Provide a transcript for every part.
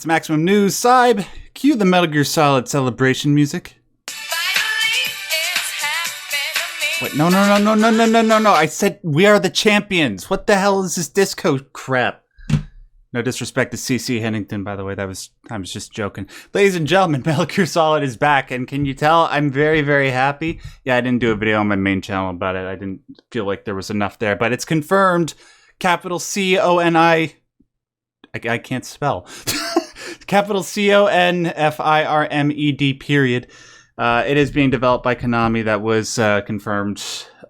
It's Maximum News. Syb, cue the Metal Gear Solid celebration music. Wait, no. I said we are the champions. What the hell is this disco crap? No disrespect to CC Hennington, by the way. I was just joking. Ladies and gentlemen, Metal Gear Solid is back, and can you tell I'm very, very happy? Yeah, I didn't do a video on my main channel about it. I didn't feel like there was enough there, but it's confirmed. Capital C-O-N-I... I can't spell. Capital C-O-N-F-I-R-M-E-D period. It is being developed by Konami. That was confirmed,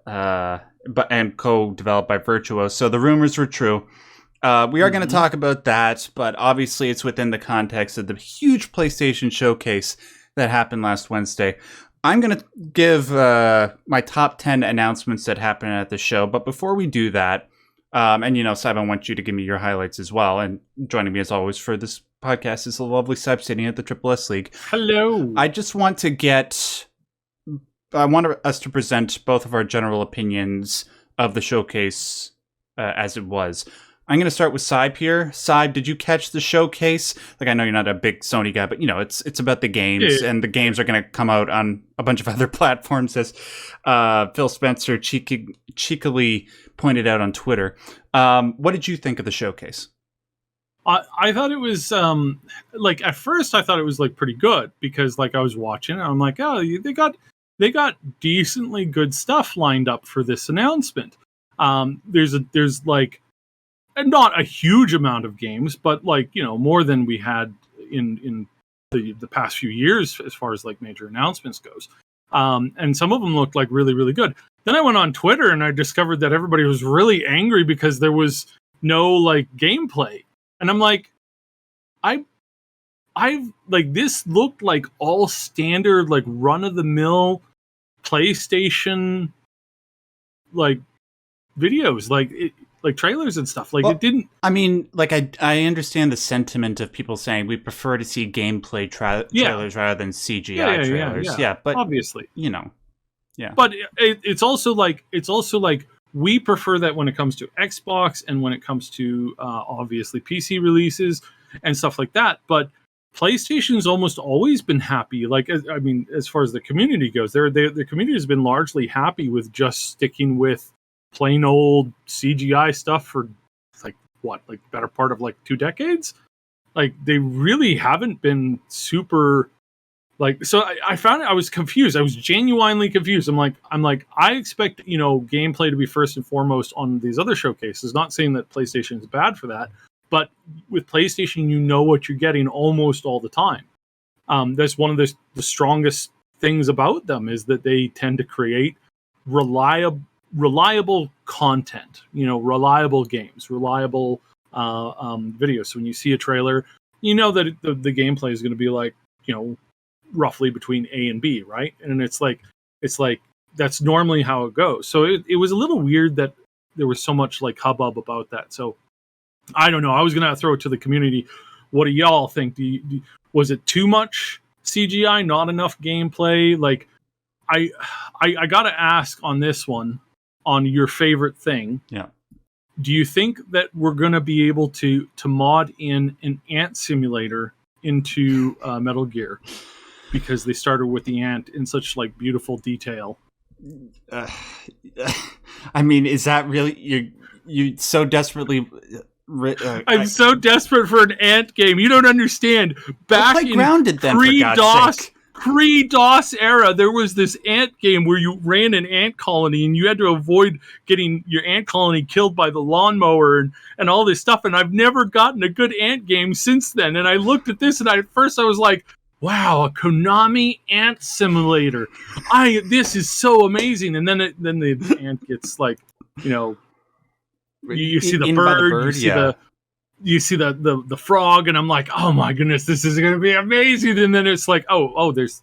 and co-developed by Virtuos. So the rumors were true. We are going to talk about that, but obviously it's within the context of the huge PlayStation showcase that happened last Wednesday. I'm going to give my top 10 announcements that happened at the show, but before we do that, and Syb, I want you to give me your highlights as well, and joining me as always for this podcast is the lovely Sybsidian at the Triple S League. Hello. I just want us to present both of our general opinions of the showcase as it was. I'm going to start with Syb here. Syb, did you catch the showcase? Like, I know you're not a big Sony guy, but, it's about the games, and the games are going to come out on a bunch of other platforms, as Phil Spencer cheekily pointed out on Twitter. What did you think of the showcase? I thought it was, at first I thought it was, pretty good, because, I was watching, and I'm like, oh, they got decently good stuff lined up for this announcement. There's not a huge amount of games, but more than we had in the past few years as far as major announcements goes. And some of them looked really, really good. Then I went on Twitter and I discovered that everybody was really angry because there was no gameplay. And I'm like, this looked like all standard, run of the mill PlayStation, videos, trailers and stuff. It didn't. I mean, I understand the sentiment of people saying we prefer to see gameplay trailers rather than CGI trailers. Yeah, but obviously, yeah. But it's also we prefer that when it comes to Xbox and when it comes to obviously PC releases and stuff like that. But PlayStation's almost always been happy. As far as the community goes, the community has been largely happy with just sticking with plain old CGI stuff for better part of 2 decades. They really haven't been super so I found it, I was confused. I was genuinely confused. I'm like, I expect, gameplay to be first and foremost on these other showcases. Not saying that PlayStation is bad for that, but with PlayStation, what you're getting almost all the time. That's one of the strongest things about them is that they tend to create reliable content, reliable games, reliable videos. So when you see a trailer, that the gameplay is going to be roughly between A and B, right? And it's that's normally how it goes. So it was a little weird that there was so much hubbub about that. So I don't know. I was going to throw it to the community. What do y'all think? Was it too much CGI? Not enough gameplay? I got to ask on this one, on your favorite thing. Yeah. Do you think that we're going to be able to mod in an ant simulator into Metal Gear? Because they started with the ant in such beautiful detail. I mean, is that really you so desperately? I'm so desperate for an ant game. You don't understand. Back in Grounded then, pre-DOS era, there was this ant game where you ran an ant colony and you had to avoid getting your ant colony killed by the lawnmower and all this stuff. And I've never gotten a good ant game since then. And I looked at this and at first I was like, wow, a Konami ant simulator. This is so amazing. And then the ant gets you see the bird, you see the frog, and I'm like, oh my goodness, this is going to be amazing. And then it's it's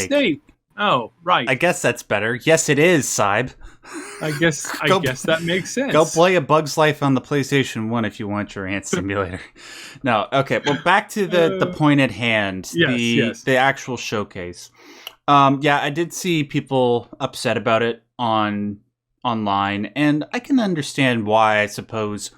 Snake. Oh, right. I guess that's better. Yes, it is, Syb. I guess that makes sense. Go play A Bug's Life on the PlayStation 1 if you want your ant simulator. No, okay. Well, back to the point at hand. Yes. The actual showcase. I did see people upset about it online, and I can understand why, I suppose.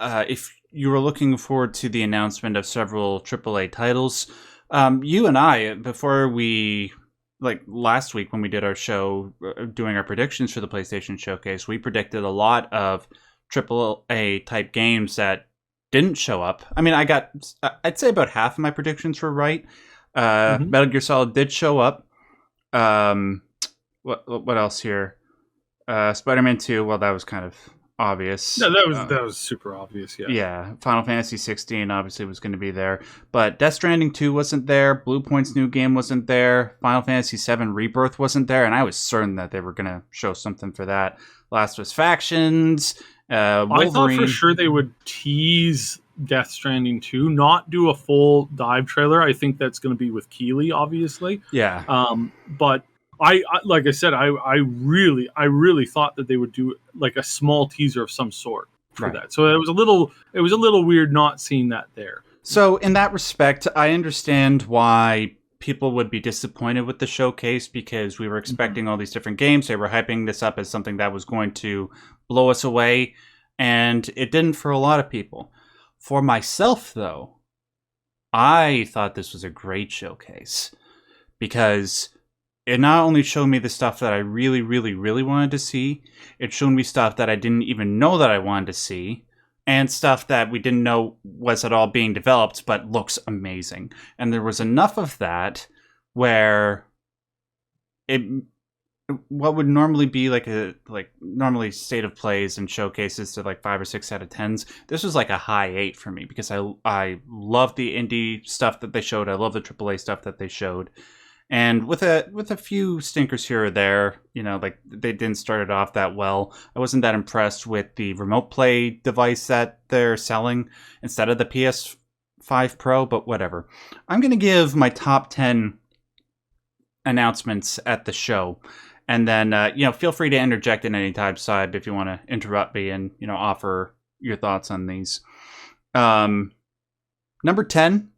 If you were looking forward to the announcement of several AAA titles. You and I, before we, like last week when we did our show, doing our predictions for the PlayStation Showcase, we predicted a lot of AAA type games that didn't show up. I mean, I'd say about half of my predictions were right. Metal Gear Solid did show up. What else here? Spider-Man 2, well, that was kind of obvious. No, that was super obvious, yeah. Yeah, Final Fantasy 16 obviously was going to be there. But Death Stranding 2 wasn't there. Blue Point's new game wasn't there. Final Fantasy 7 Rebirth wasn't there. And I was certain that they were going to show something for that. Last of Us Factions, Wolverine. I thought for sure they would tease Death Stranding 2, not do a full dive trailer. I think that's going to be with Keighley, obviously. Yeah. But I like I said, I really thought that they would do like a small teaser of some sort for that. So it was a little weird not seeing that there. So in that respect, I understand why people would be disappointed with the showcase, because we were expecting all these different games. They were hyping this up as something that was going to blow us away, and it didn't for a lot of people. For myself, though, I thought this was a great showcase, because it not only showed me the stuff that I really, really, really wanted to see, it showed me stuff that I didn't even know that I wanted to see, and stuff that we didn't know was at all being developed, but looks amazing. And there was enough of that where what would normally be normally state of plays and showcases to like 5 or 6 out of 10s, this was like a high 8 for me, because I love the indie stuff that they showed. I love the AAA stuff that they showed. And with a few stinkers here or there, like they didn't start it off that well. I wasn't that impressed with the remote play device that they're selling instead of the PS5 Pro, but whatever. I'm going to give my top 10 announcements at the show. And then, feel free to interject at any time, Saib, if you want to interrupt me and, offer your thoughts on these. Number 10.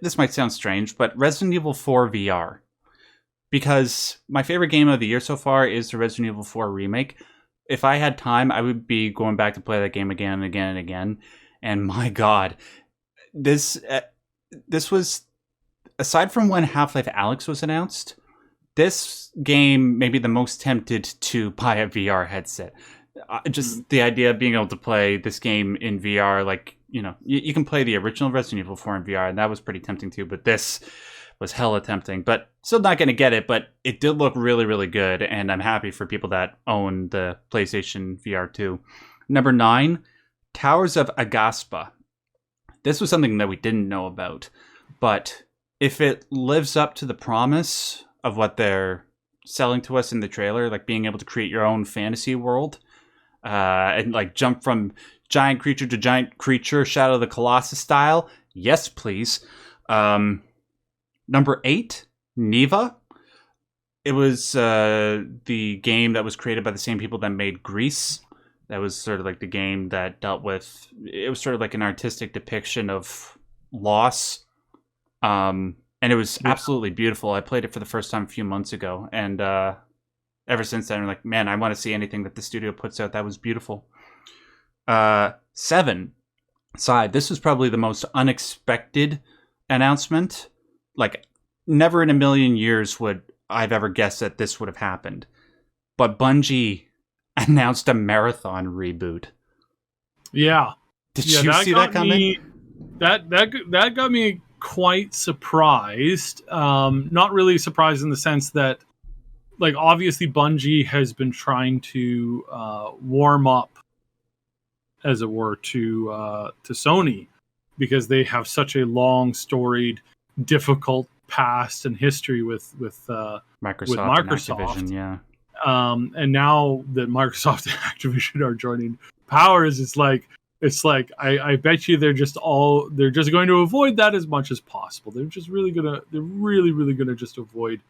This might sound strange, but Resident Evil 4 VR. Because my favorite game of the year so far is the Resident Evil 4 remake. If I had time, I would be going back to play that game again and again and again. And my God, this was, aside from when Half-Life Alyx was announced, this game made me the most tempted to buy a VR headset. Just the idea of being able to play this game in VR, like, you can play the original Resident Evil 4 in VR, and that was pretty tempting too, but this was hella tempting. But still not going to get it, but it did look really, really good, and I'm happy for people that own the PlayStation VR 2. Number 9, Towers of Agaspa. This was something that we didn't know about, but if it lives up to the promise of what they're selling to us in the trailer, like being able to create your own fantasy world, and like jump from giant creature to giant creature, Shadow of the Colossus style, yes please. Number 8, Neva. It was the game that was created by the same people that made Grease. That was sort of like the game that dealt with, it was sort of like an artistic depiction of loss. And it was absolutely beautiful. I played it for the first time a few months ago, and ever since then, I'm like, man, I want to see anything that the studio puts out. That was beautiful. 7, Side. This was probably the most unexpected announcement. Like, never in a million years would I've ever guessed that this would have happened. But Bungie announced a Marathon reboot. Yeah. Did you see that coming? That got me quite surprised. Not really surprised in the sense that, like, obviously Bungie has been trying to warm up, as it were, to Sony, because they have such a long, storied, difficult past and history with Microsoft. And Activision, yeah. And now that Microsoft and Activision are joining powers, it's like I bet you they're just going to avoid that as much as possible. They're really gonna just avoid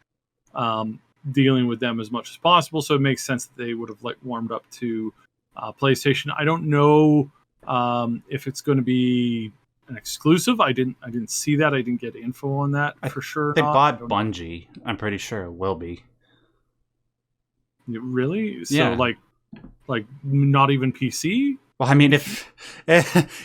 dealing with them as much as possible. So it makes sense that they would have like warmed up to PlayStation. I don't know if it's going to be an exclusive. I didn't see that. I didn't get info on that for sure. They bought Bungie. I'm pretty sure it will be. Really? So yeah. like not even PC? Well, I mean, if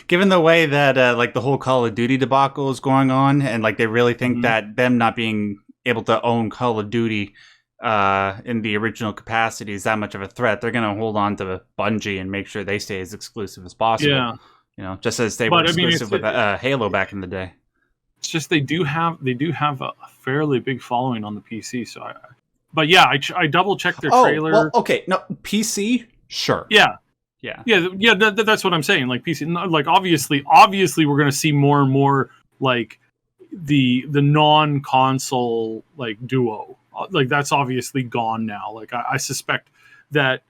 given the way that like the whole Call of Duty debacle is going on, and like they really think that them not being able to own Call of Duty in the original capacity is that much of a threat, they're going to hold on to Bungie and make sure they stay as exclusive as possible. Yeah, just as they were exclusive with Halo back in the day. It's just they do have a fairly big following on the PC. So, I double checked their trailer. Well, okay, no PC, sure. Yeah. That's what I'm saying. Like PC, like obviously, we're going to see more and more like the non-console like duo. Like that's obviously gone now. Like I suspect that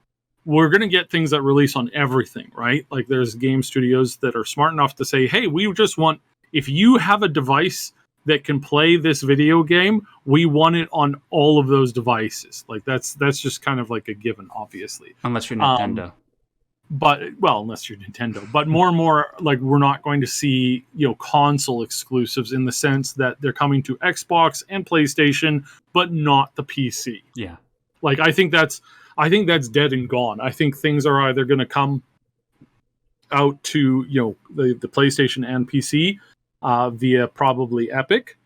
we're going to get things that release on everything, right? Like there's game studios that are smart enough to say, hey, we just want, if you have a device that can play this video game, we want it on all of those devices. Like that's just kind of like a given, obviously. Unless you're Nintendo. Unless you're Nintendo. But more and more, like we're not going to see, console exclusives in the sense that they're coming to Xbox and PlayStation, but not the PC. Yeah. Like I think that's dead and gone. I think things are either going to come out to, the PlayStation and PC via probably Epic,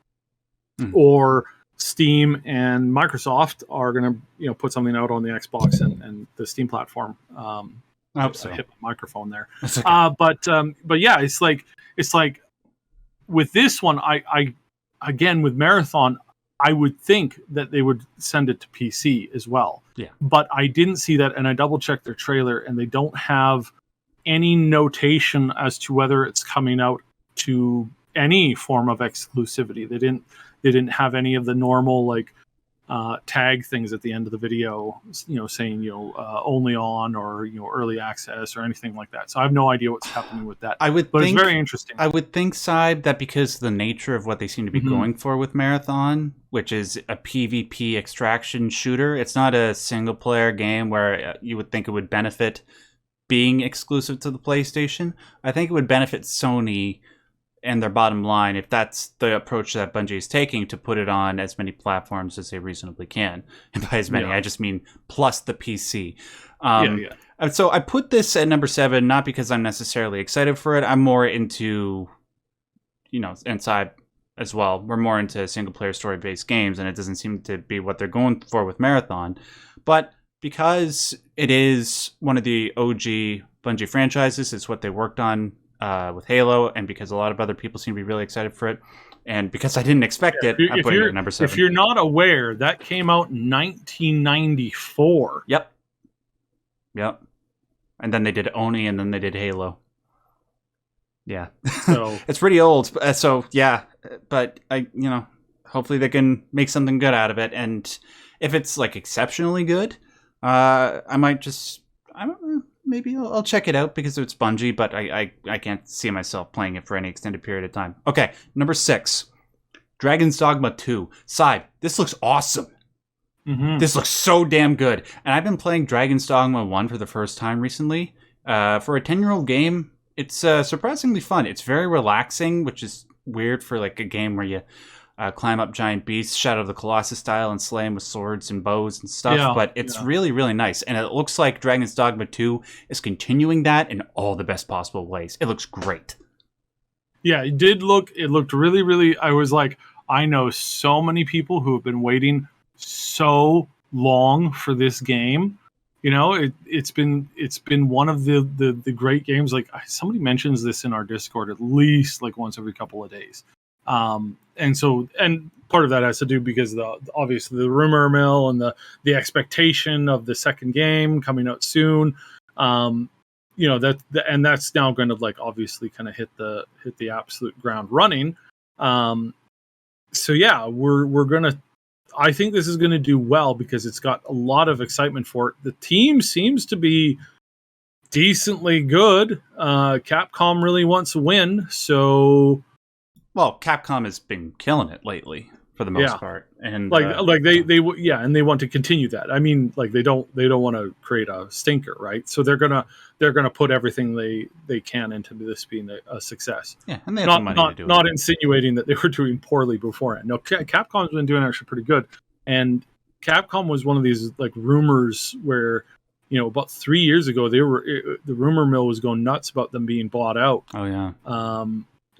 or Steam and Microsoft are going to, put something out on the Xbox and the Steam platform. I hope so. I hit my microphone there. Okay. But yeah, it's like with this one, I again with Marathon, I would think that they would send it to PC as well. Yeah. But I didn't see that, and I double checked their trailer, and they don't have any notation as to whether it's coming out to any form of exclusivity. They didn't have any of the normal like tag things at the end of the video, saying only on or early access or anything like that. So I have no idea what's happening with that. But it's very interesting. I would think, Sybe, that because of the nature of what they seem to be going for with Marathon, which is a PvP extraction shooter, it's not a single player game where you would think it would benefit being exclusive to the PlayStation. I think it would benefit Sony and their bottom line, if that's the approach that Bungie is taking, to put it on as many platforms as they reasonably can. And by as many, I just mean plus the PC. So I put this at number 7, not because I'm necessarily excited for it. I'm more into, inside as well. We're more into single-player story-based games, and it doesn't seem to be what they're going for with Marathon. But because it is one of the OG Bungie franchises, it's what they worked on with Halo, and because a lot of other people seem to be really excited for it, and because I didn't expect it, I'm putting it at number 7. If you're not aware, that came out in 1994. Yep. And then they did Oni, and then they did Halo. Yeah. So it's pretty old. So yeah, but hopefully they can make something good out of it. And if it's like exceptionally good, I might just, I don't know, maybe I'll check it out because it's Bungie, but I can't see myself playing it for any extended period of time. Okay, number 6, Dragon's Dogma 2. Sybe, this looks awesome. This looks so damn good. And I've been playing Dragon's Dogma 1 for the first time recently. For a 10-year-old game, it's surprisingly fun. It's very relaxing, which is weird for like a game where you climb up giant beasts, Shadow of the Colossus style, and slay them with swords and bows and stuff. But it's really, really nice. And it looks like Dragon's Dogma 2 is continuing that in all the best possible ways. It looks great. Yeah, it looked really, really, I was like, I know so many people who have been waiting so long for this game. It's been one of the great games. Like somebody mentions this in our Discord at least like once every couple of days. And part of that has to do because obviously the rumor mill and the expectation of the second game coming out soon. That's now going to like obviously kind of hit the absolute ground running. So yeah, we're gonna. I think this is going to do well because it's got a lot of excitement for it. The team seems to be decently good. Capcom really wants a win, so. Well, Capcom has been killing it lately for the most part, and they want to continue that. I mean, like they don't want to create a stinker, right? So they're gonna put everything they can into this being a success. Yeah, and they have the money to do it. Not insinuating that they were doing poorly beforehand. No, Capcom's been doing actually pretty good, and Capcom was one of these like rumors where about 3 years ago, the rumor mill was going nuts about them being bought out. Oh yeah.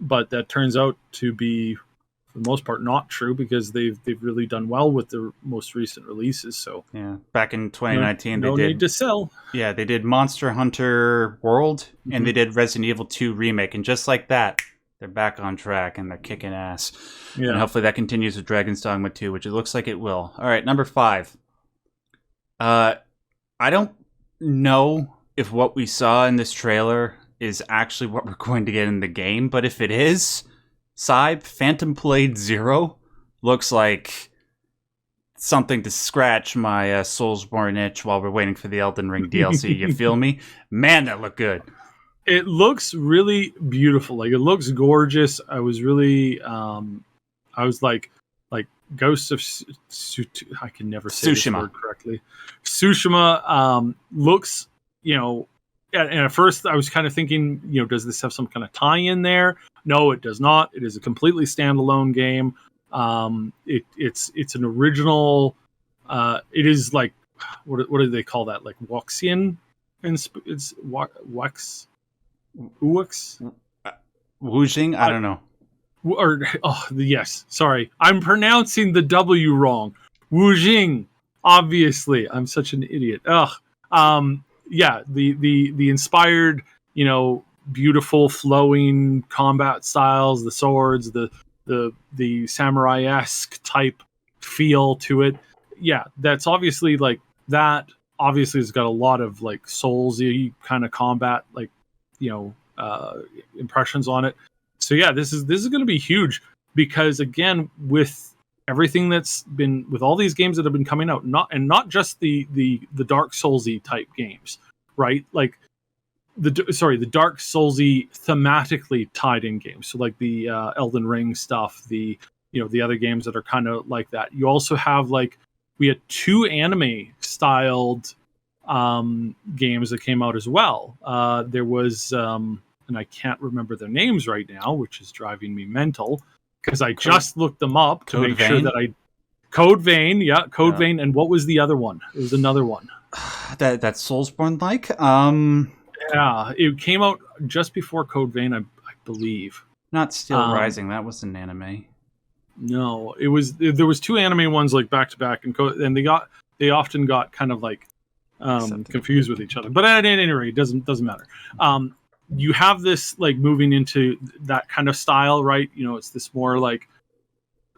But that turns out to be, for the most part, not true, because they've really done well with their most recent releases. So yeah, back in 2019, no they did need to sell. Yeah, they did Monster Hunter World, and they did Resident Evil 2 remake, and just like that, they're back on track and they're kicking ass. Yeah. And hopefully that continues with Dragon's Dogma 2, which it looks like it will. All right, number 5. I don't know if what we saw in this trailer is actually what we're going to get in the game, but if it is, Syb, Phantom Blade 0 looks like something to scratch my Soulsborne itch while we're waiting for the Elden Ring DLC. You feel me? Man, that looked good. It looks really beautiful. Like, it looks gorgeous. I was really, I was like Ghosts of I can never say this word correctly. Tsushima looks, and at first I was kind of thinking, does this have some kind of tie-in there? No, it does not. It is a completely standalone game. It's an original. It is like, what do they call that? Like Wuxian, it's Wux. Wujing? I don't know. Yes, sorry, I'm pronouncing the W wrong. Wujing, obviously, I'm such an idiot. Yeah, the inspired, beautiful flowing combat styles, the swords, the samurai-esque type feel to it. Yeah, that's obviously like that. Obviously, it's got a lot of like Soulsy kind of combat, like impressions on it. So yeah, this is going to be huge, because again, with everything that's been, with all these games that have been coming out, not just the Dark Soulsy type games, right? Like the Dark Soulsy thematically tied in games. So like the Elden Ring stuff, the other games that are kind of like that. You also have we had 2 anime styled games that came out as well. There was and I can't remember their names right now, which is driving me mental, because I just looked them up to make sure that Code Vein, Code Vein, and what was the other one? It was another one. That's Soulsborne like. Yeah, it came out just before Code Vein, I believe. Not Steel Rising. That was an anime. No, it was. There was 2 anime ones like back to back, and they often got kind of like confused with each other. But at any rate, it doesn't matter. You have this like moving into that kind of style, right? It's this more like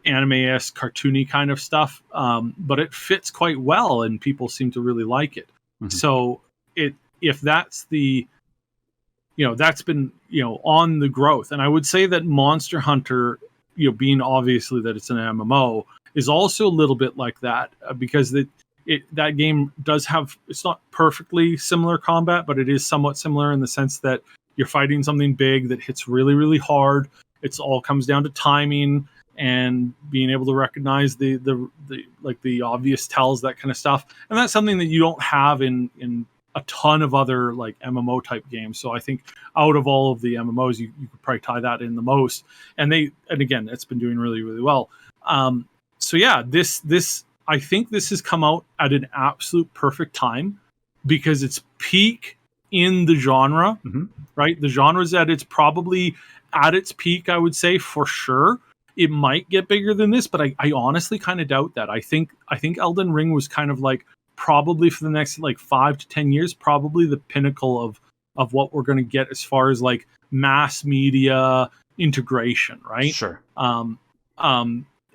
anime-esque, cartoony kind of stuff, but it fits quite well, and people seem to really like it. Mm-hmm. So if that's the, that's been on the growth, and I would say that Monster Hunter, being obviously that it's an MMO, is also a little bit like that, because that game does have, it's not perfectly similar combat, but it is somewhat similar in the sense that you're fighting something big that hits really, really hard. It's all comes down to timing and being able to recognize the obvious tells, that kind of stuff. And that's something that you don't have in a ton of other like MMO type games. So I think out of all of the MMOs, you could probably tie that in the most. And again, it's been doing really, really well. So yeah, this I think this has come out at an absolute perfect time, because it's peak in the genre, right? The genre's probably at its peak, I would say, for sure. It might get bigger than this, but I honestly kind of doubt that. I think Elden Ring was kind of like, probably for the next 5 to 10 years, probably the pinnacle of what we're going to get as far as like mass media integration, right? Sure.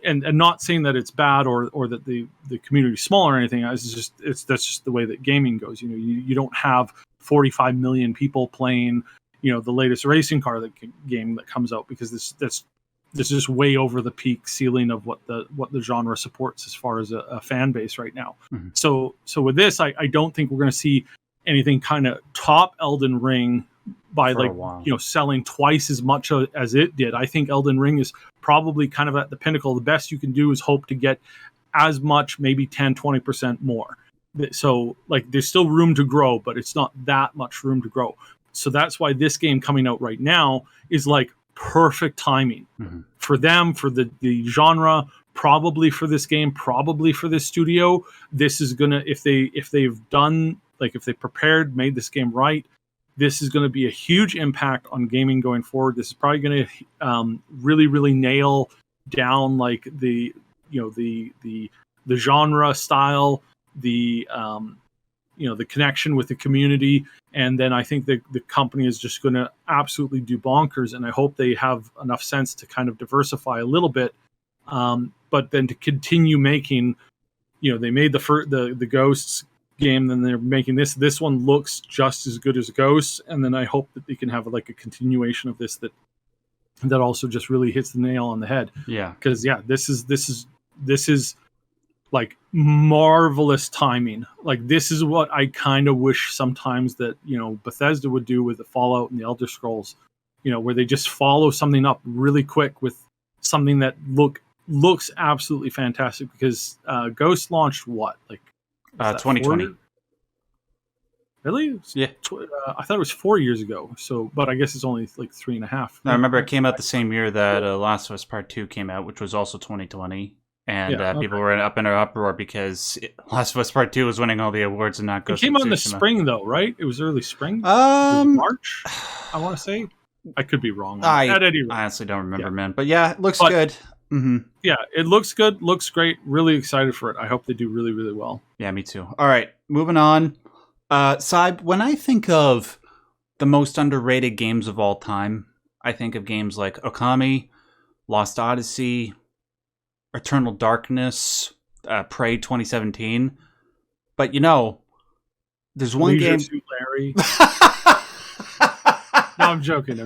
And not saying that it's bad or that the community is small or anything. That's just the way that gaming goes. You don't have 45 million people playing, the latest racing car game that comes out, because this is just way over the peak ceiling of what the genre supports as far as a fan base right now. Mm-hmm. So with this, I don't think we're going to see anything kind of top Elden Ring by selling twice as much as it did. I think Elden Ring is probably kind of at the pinnacle. The best you can do is hope to get as much, maybe 10-20% more. So there's still room to grow, but it's not that much room to grow. So that's why this game coming out right now is like perfect timing for them, for the genre, probably for this game, probably for this studio. This is gonna, if they've done like if they prepared, made this game right, this is going to be a huge impact on gaming going forward. This is probably going to really, really nail down like the genre style, the the connection with the community, and then I think the company is just going to absolutely do bonkers. And I hope they have enough sense to kind of diversify a little bit, but then to continue making. They made the Ghosts game, then they're making this. This one looks just as good as Ghosts, and then I hope that they can have like a continuation of this that also just really hits the nail on the head. Yeah, because this is like marvelous timing. Like this is what I kind of wish sometimes that Bethesda would do with the Fallout and the Elder Scrolls, where they just follow something up really quick with something that looks absolutely fantastic. Because Ghost launched what, like 2020. Really? Yeah. I thought it was 4 years ago. So, but I guess it's only like 3.5. No, I remember it came out the same year that Last of Us Part 2 came out, which was also 2020. And people were up in an uproar because Last of Us Part 2 was winning all the awards and not Ghost of Tsushima. It came out in the spring, though, right? It was early spring? March, I want to say. I could be wrong. I honestly don't remember, man. But yeah, it looks good. Mm-hmm. Yeah, it looks good. Looks great. Really excited for it. I hope they do really, really well. Yeah, me too. All right, moving on. Syb, when I think of the most underrated games of all time, I think of games like Okami, Lost Odyssey, Eternal Darkness, Prey 2017. But there's one game. Suit Larry. No, I'm joking.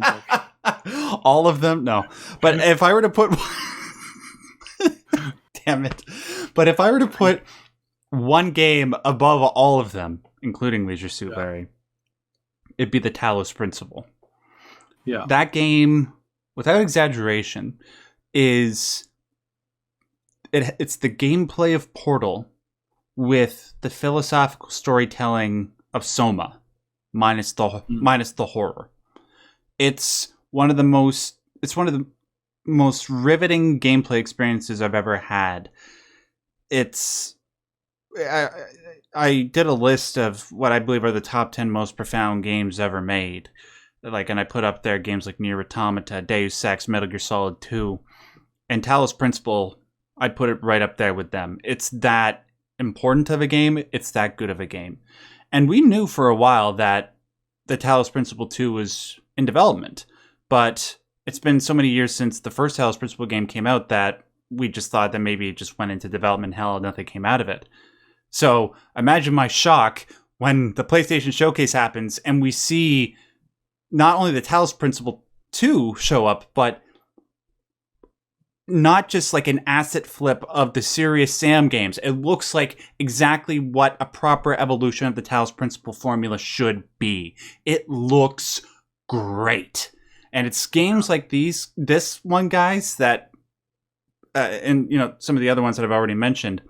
All of them? No. But if I were to put damn it. But if I were to put one game above all of them, including Leisure Suit Larry, it'd be the Talos Principle. Yeah. That game, without exaggeration, it's the gameplay of Portal with the philosophical storytelling of Soma, minus the horror. It's one of the most riveting gameplay experiences I've ever had. I did a list of what I believe are the top 10 most profound games ever made. And I put up there games like Nier Automata, Deus Ex, Metal Gear Solid 2, and Talos Principle. I'd put it right up there with them. It's that important of a game. It's that good of a game. And we knew for a while that the Talos Principle 2 was in development, but it's been so many years since the first Talos Principle game came out that we just thought that maybe it just went into development hell and nothing came out of it. So imagine my shock when the PlayStation Showcase happens and we see not only the Talos Principle 2 show up, but not just like an asset flip of the Serious Sam games. It looks like exactly what a proper evolution of the Talos Principle formula should be. It looks great. And it's games like this one, guys, that, and some of the other ones that I've already mentioned,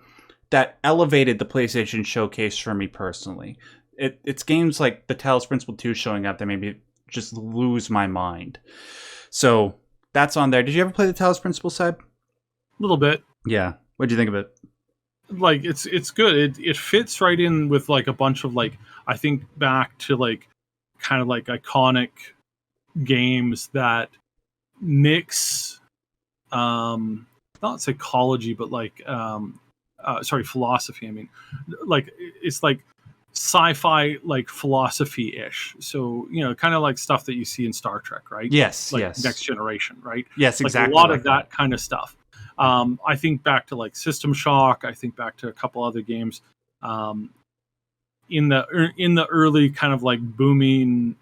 that elevated the PlayStation Showcase for me personally. It's games like the Talos Principle 2 showing up that made me just lose my mind. So that's on there. Did you ever play the Talos Principle side? A little bit. Yeah. What do you think of it? Like it's good. It fits right in with like a bunch of like, I think back to like kind of like iconic games that mix not psychology but like philosophy. I mean, like it's like sci-fi, like philosophy-ish. So kind of like stuff that you see in Star Trek, right? Yes, like yes. Next Generation, right? Yes, exactly. Like a lot of that kind of stuff. I think back to like System Shock. I think back to a couple other games in the early kind of like booming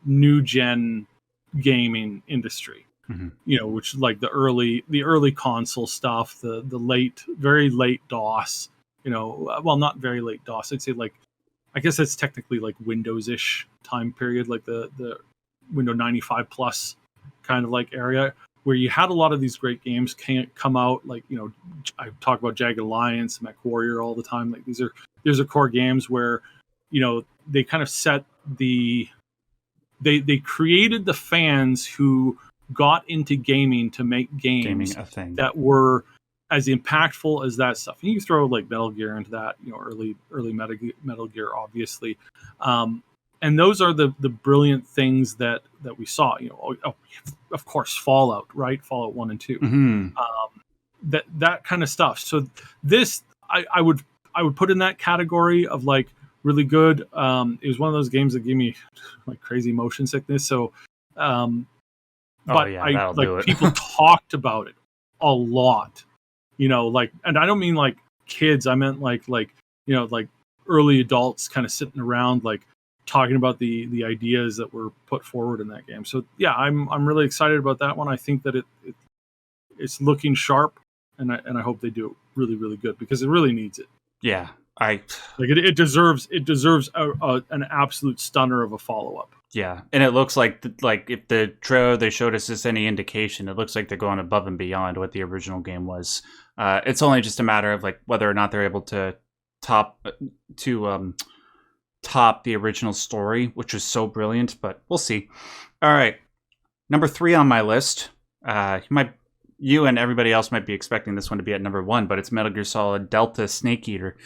new gen gaming industry. Mm-hmm. Which like the early console stuff, the very late DOS. Well, not very late DOS. I'd say like, I guess that's technically like Windows-ish time period, like the Windows 95 plus kind of like area, where you had a lot of these great games come out. Like, I talk about Jagged Alliance, Mech Warrior all the time. Like these are core games where, they kind of set they created the fans who got into gaming to make games a thing that were as impactful as that stuff. And you throw like Metal Gear into that, early Metal Gear, obviously. And those are the brilliant things that we saw. Of course, Fallout, right? Fallout 1 and 2. Mm-hmm. That kind of stuff. So this, I would put in that category of like really good. It was one of those games that gave me like crazy motion sickness. So, but people talked about it a lot. And I don't mean like kids. I meant like early adults kind of sitting around like talking about the ideas that were put forward in that game. So yeah, I'm really excited about that one. I think that it's looking sharp, and I hope they do it really, really good, because it really needs it. Yeah, it deserves an absolute stunner of a follow-up. Yeah, and it looks like if the trailer they showed us is any indication, it looks like they're going above and beyond what the original game was. It's only just a matter of like whether or not they're able to top the original story, which was so brilliant, but we'll see. All right, number 3 on my list. You and everybody else might be expecting this one to be at number 1, but it's Metal Gear Solid Delta Snake Eater.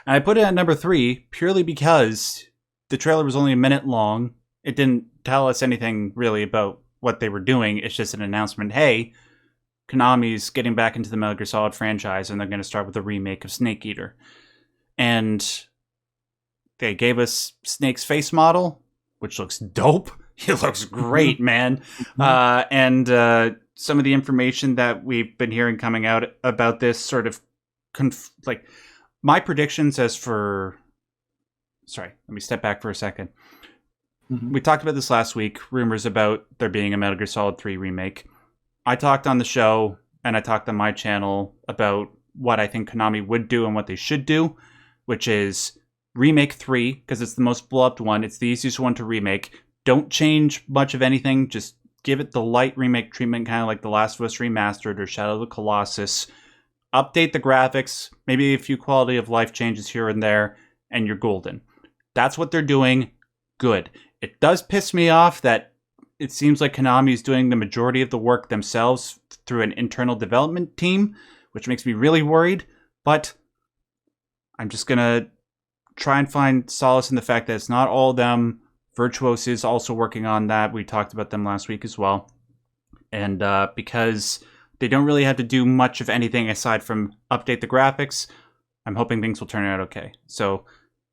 And I put it at number 3 purely because the trailer was only a minute long. It didn't tell us anything really about what they were doing. It's just an announcement. Hey, Konami's getting back into the Metal Gear Solid franchise, and they're going to start with a remake of Snake Eater. And they gave us Snake's face model, which looks dope. He looks great, man. And some of the information that we've been hearing coming out about this sort of like my predictions as for... Sorry, let me step back for a second. Mm-hmm. We talked about this last week, rumors about there being a Metal Gear Solid 3 remake. I talked on the show, and I talked on my channel about what I think Konami would do and what they should do, which is remake 3, because it's the most beloved one. It's the easiest one to remake. Don't change much of anything. Just give it the light remake treatment, kind of like The Last of Us Remastered or Shadow of the Colossus. Update the graphics, maybe a few quality of life changes here and there, and you're golden. That's what they're doing. Good. It does piss me off that it seems like Konami is doing the majority of the work themselves through an internal development team, which makes me really worried. But I'm just going to try and find solace in the fact that it's not all them. Virtuos is also working on that. We talked about them last week as well. And because they don't really have to do much of anything aside from update the graphics, I'm hoping things will turn out okay. So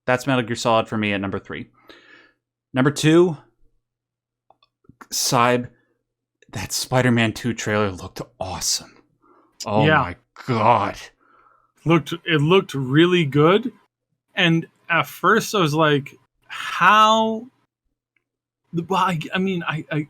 that's Metal Gear Solid for me at number 3. Number 2, Syb, that Spider-Man 2 trailer looked awesome. Oh yeah. My God. It looked really good. And at first I was like, how... Well,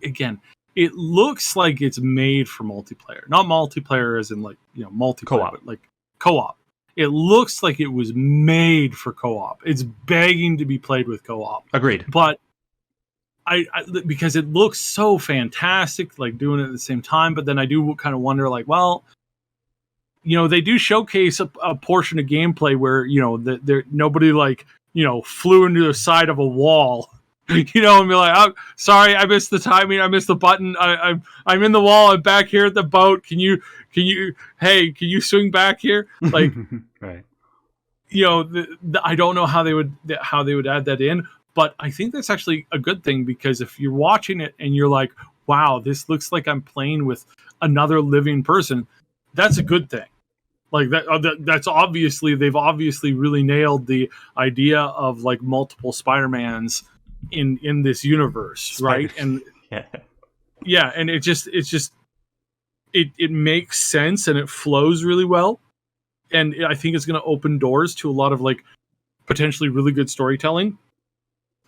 again, it looks like it's made for multiplayer. Not multiplayer as in like, multiplayer, co-op. But like co-op. It looks like it was made for co-op. It's begging to be played with co-op. Agreed. But because it looks so fantastic, like doing it at the same time. But then I do kind of wonder, like, well, they do showcase a portion of gameplay where nobody like flew into the side of a wall, and be like, oh, sorry, I missed the timing, I missed the button, I'm in the wall, I'm back here at the boat. Can you swing back here? Like, right. I don't know how they would add that in. But I think that's actually a good thing, because if you're watching it and you're like, wow, this looks like I'm playing with another living person, that's a good thing. Like that's they've obviously really nailed the idea of like multiple Spider-Mans in this universe, right? And yeah, and it makes sense and it flows really well. And I think it's going to open doors to a lot of like potentially really good storytelling.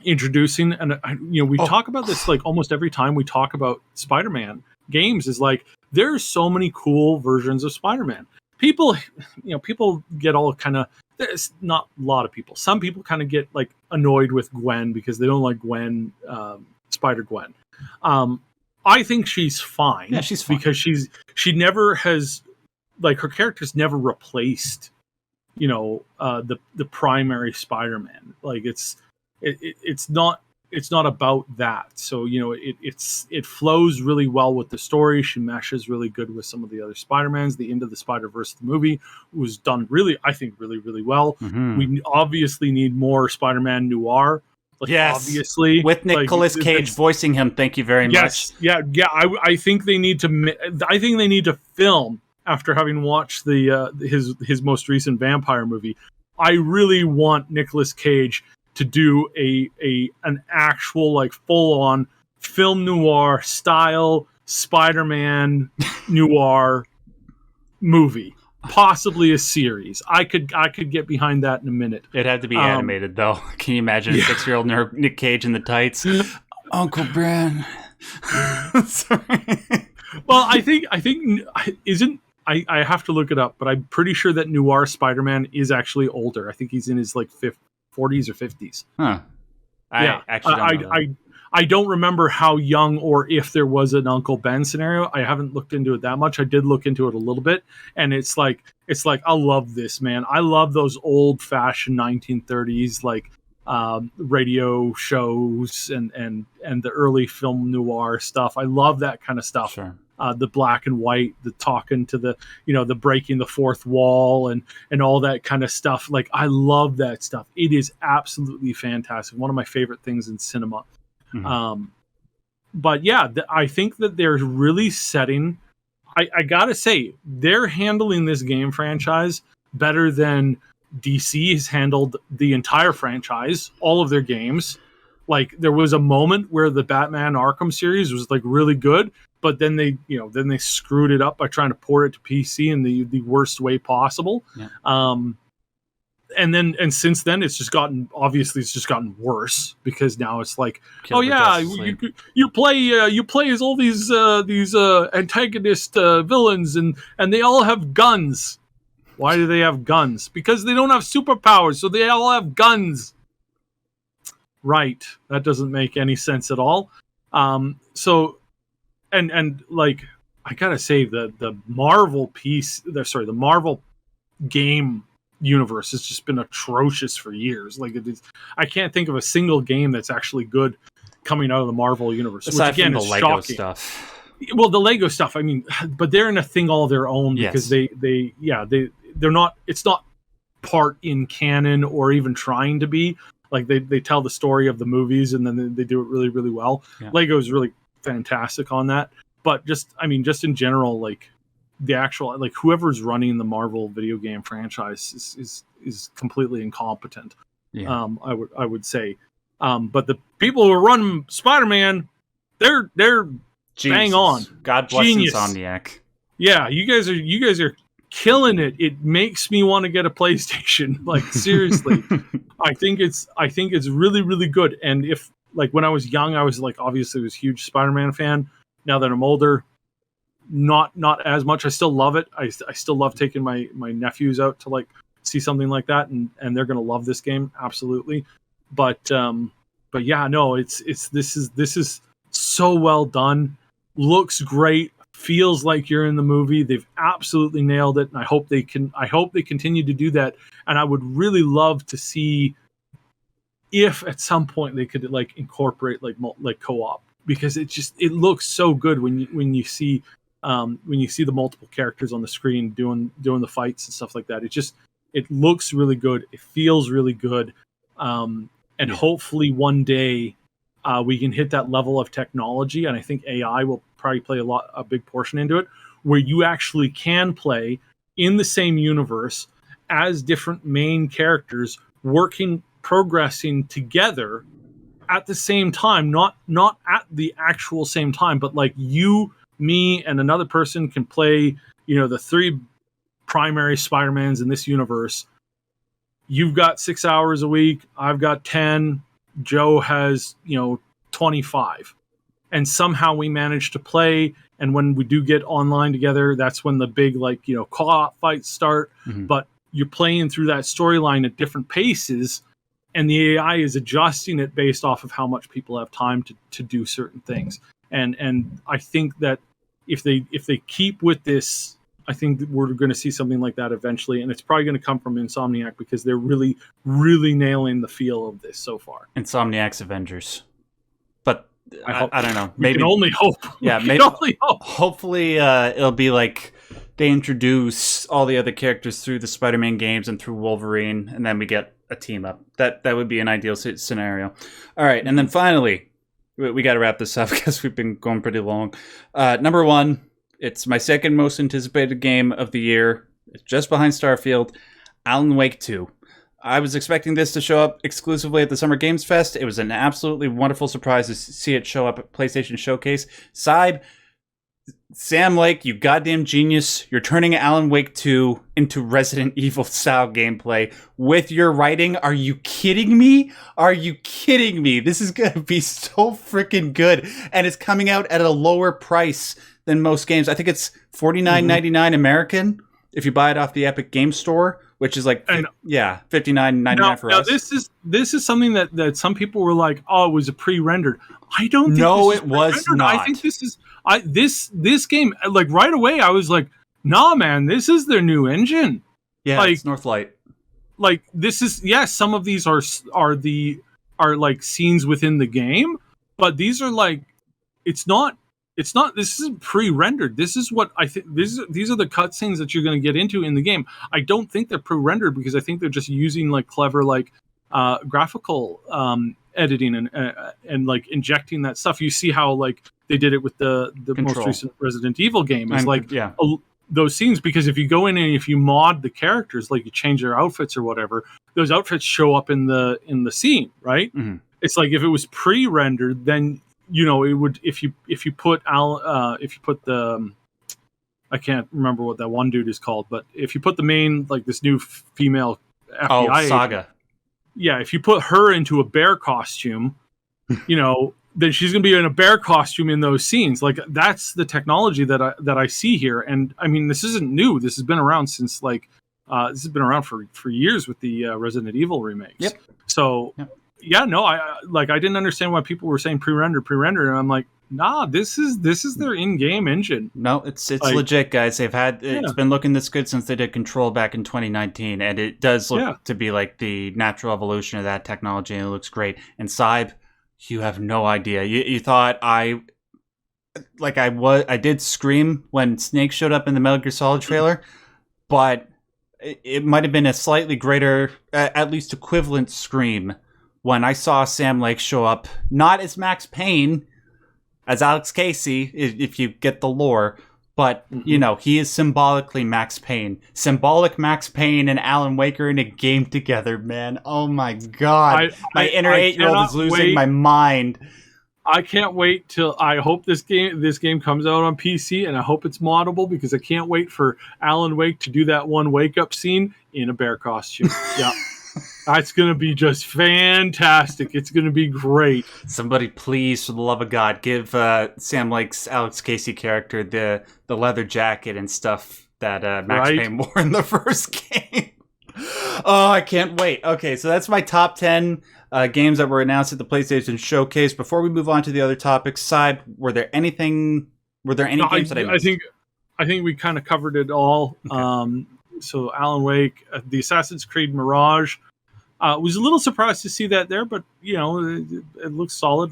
Introducing, and we talk about this like almost every time we talk about Spider-Man games, is like there's so many cool versions of Spider-Man. People get all kind of, there's not a lot of people. Some people kind of get like annoyed with Gwen because they don't like Gwen, Spider-Gwen. I think she's fine. Yeah, she's fine because she never has, like, her character's never replaced, the primary Spider-Man. Like it's not it's not about that. So, you know, it flows really well with the story. She meshes really good with some of the other Spider-Mans. The Into the Spider-Verse the movie was done really, I think, really, really well. Mm-hmm. We obviously need more Spider-Man noir. Like, yes, obviously, with Nicolas Cage voicing him. Thank you very much. Yeah. I think they need to. I think they need to film after having watched the his most recent vampire movie. I really want Nicolas Cage to do an actual, like, full on film noir style Spider-Man noir movie, possibly a series. I could get behind that in a minute. It had to be animated, though. Can you imagine a 6-year-old Nick Cage in the tights? Uncle Bran. Sorry. Well, I think isn't. I have to look it up, but I'm pretty sure that noir Spider-Man is actually older. I think he's in his, like, 40s or 50s. Huh. I actually don't know. I don't remember how young or if there was an Uncle Ben scenario. I haven't looked into it that much. I did look into it a little bit, and it's like I love this, man. I love those old-fashioned 1930s, like, radio shows and the early film noir stuff. I love that kind of stuff. Sure. The black and white, the talking to the, you know, the breaking the fourth wall and all that kind of stuff. Like, I love that stuff. It is absolutely fantastic. One of my favorite things in cinema. Mm-hmm. But yeah, I think that they're really setting, I gotta say, they're handling this game franchise better than DC has handled the entire franchise, all of their games. Like, there was a moment where the Batman Arkham series was, like, really good, but then they screwed it up by trying to port it to PC in the worst way possible. Yeah. And since then it's just gotten worse, because now it's like, you play as all these antagonist villains and they all have guns. Why do they have guns? Because they don't have superpowers, so they all have guns. Right. That doesn't make any sense at all. So and like, I gotta say, the Marvel the Marvel game universe has just been atrocious for years. Like, I can't think of a single game that's actually good coming out of the Marvel universe. Aside which, again, from the is Lego shocking. stuff. Well, the Lego stuff, I mean, but they're in a thing all their own, because they're not. It's not part in canon or even trying to be. Like, they tell the story of the movies and then they do it really, really well. Yeah. Lego is really fantastic on that. But just in general, like, the actual, like, whoever's running the Marvel video game franchise is completely incompetent. Yeah. I would say. But the people who run Spider-Man, they're bang on. God bless Genius. Insomniac. Yeah, you guys are killing it. It makes me want to get a PlayStation. Like, seriously. I think it's really, really good. And if, like, when I was young, I was, like, obviously was a huge Spider-Man fan. Now that I'm older, not as much. I still love it. I still love taking my nephews out to, like, see something like that, and they're gonna love this game, absolutely. But yeah, no, this is so well done. Looks great. Feels like you're in the movie. They've absolutely nailed it, and I hope they continue to do that. And I would really love to see if at some point they could, like, incorporate like co-op, because it looks so good when you see the multiple characters on the screen doing the fights and stuff like that. It looks really good. It feels really good. And hopefully one day we can hit that level of technology, and I think AI will probably play a big portion into it, where you actually can play in the same universe as different main characters progressing together at the same time, not at the actual same time, but like you, me, and another person can play, the 3 primary Spider-Mans in this universe. You've got 6 hours a week. I've got 10. Joe has, 25. And somehow we manage to play. And when we do get online together, that's when the big, co-op fights start. Mm-hmm. But you're playing through that storyline at different paces, and the AI is adjusting it based off of how much people have time to do certain things. And I think that if they keep with this, I think that we're going to see something like that eventually, and it's probably going to come from Insomniac, because they're really, really nailing the feel of this so far. Insomniac's Avengers. I don't know. Maybe we can only hope. Yeah, maybe. Only hope. Hopefully, it'll be like they introduce all the other characters through the Spider-Man games and through Wolverine, and then we get a team up. That would be an ideal scenario. All right, and then finally, we got to wrap this up because we've been going pretty long. Number one, it's my second most anticipated game of the year. It's just behind Starfield, Alan Wake 2. I was expecting this to show up exclusively at the Summer Games Fest. It was an absolutely wonderful surprise to see it show up at PlayStation Showcase. Syb, Sam Lake, you goddamn genius. You're turning Alan Wake 2 into Resident Evil style gameplay with your writing. Are you kidding me? Are you kidding me? This is going to be so freaking good. And it's coming out at a lower price than most games. I think it's $49.99 American if you buy it off the Epic Game Store, which is like, $59.99 for us. This is something that some people were like, oh, it was a pre-rendered. I don't think no, it was not. I think this is this game, like right away I was like, nah man, this is their new engine. Yeah, like, it's Northlight. Like this is some of these are like scenes within the game, but these are like it's not this isn't pre-rendered. This is what I think these are the cutscenes that you're going to get into in the game. I don't think they're pre-rendered because I think they're just using like clever like graphical editing and like injecting that stuff. You see how like they did it with the most recent Resident Evil game. It's like those scenes, because if you go in and if you mod the characters, like you change their outfits or whatever, those outfits show up in the scene, right? Mm-hmm. It's like if it was pre-rendered, then it would if you put the I can't remember what that one dude is called, but if you put the main like this new female FBI Saga. Agent, if you put her into a bear costume, then she's going to be in a bear costume in those scenes. Like that's the technology that I see here. And I mean, this isn't new. This has been around since this has been around for years with the Resident Evil remakes. Yep. So I didn't understand why people were saying pre-rendered. And I'm like, nah, this is their in-game engine. No, it's like, legit, guys. It's been looking this good since they did Control back in 2019, and it does look to be like the natural evolution of that technology, and it looks great. And Syb, you have no idea. You thought I did scream when Snake showed up in the Metal Gear Solid trailer, but it might have been a slightly greater, at least equivalent scream when I saw Sam Lake show up, not as Max Payne, as Alex Casey, if you get the lore, but, he is symbolically Max Payne. Symbolic Max Payne and Alan Wake are in a game together, man. Oh my God. My inner 8-year-old is losing my mind. I can't wait till I hope this game comes out on PC, and I hope it's moddable, because I can't wait for Alan Wake to do that one wake up scene in a bear costume. Yeah. That's going to be just fantastic. It's going to be great. Somebody please, for the love of God, give Sam Lake's Alex Casey character the leather jacket and stuff that Max Payne wore in the first game. Oh, I can't wait. Okay, so that's my top 10 games that were announced at the PlayStation Showcase. Before we move on to the other topics, Syb, were there any games that I missed? I think we kind of covered it all. Okay. So Alan Wake, the Assassin's Creed Mirage, was a little surprised to see that there, but it looks solid.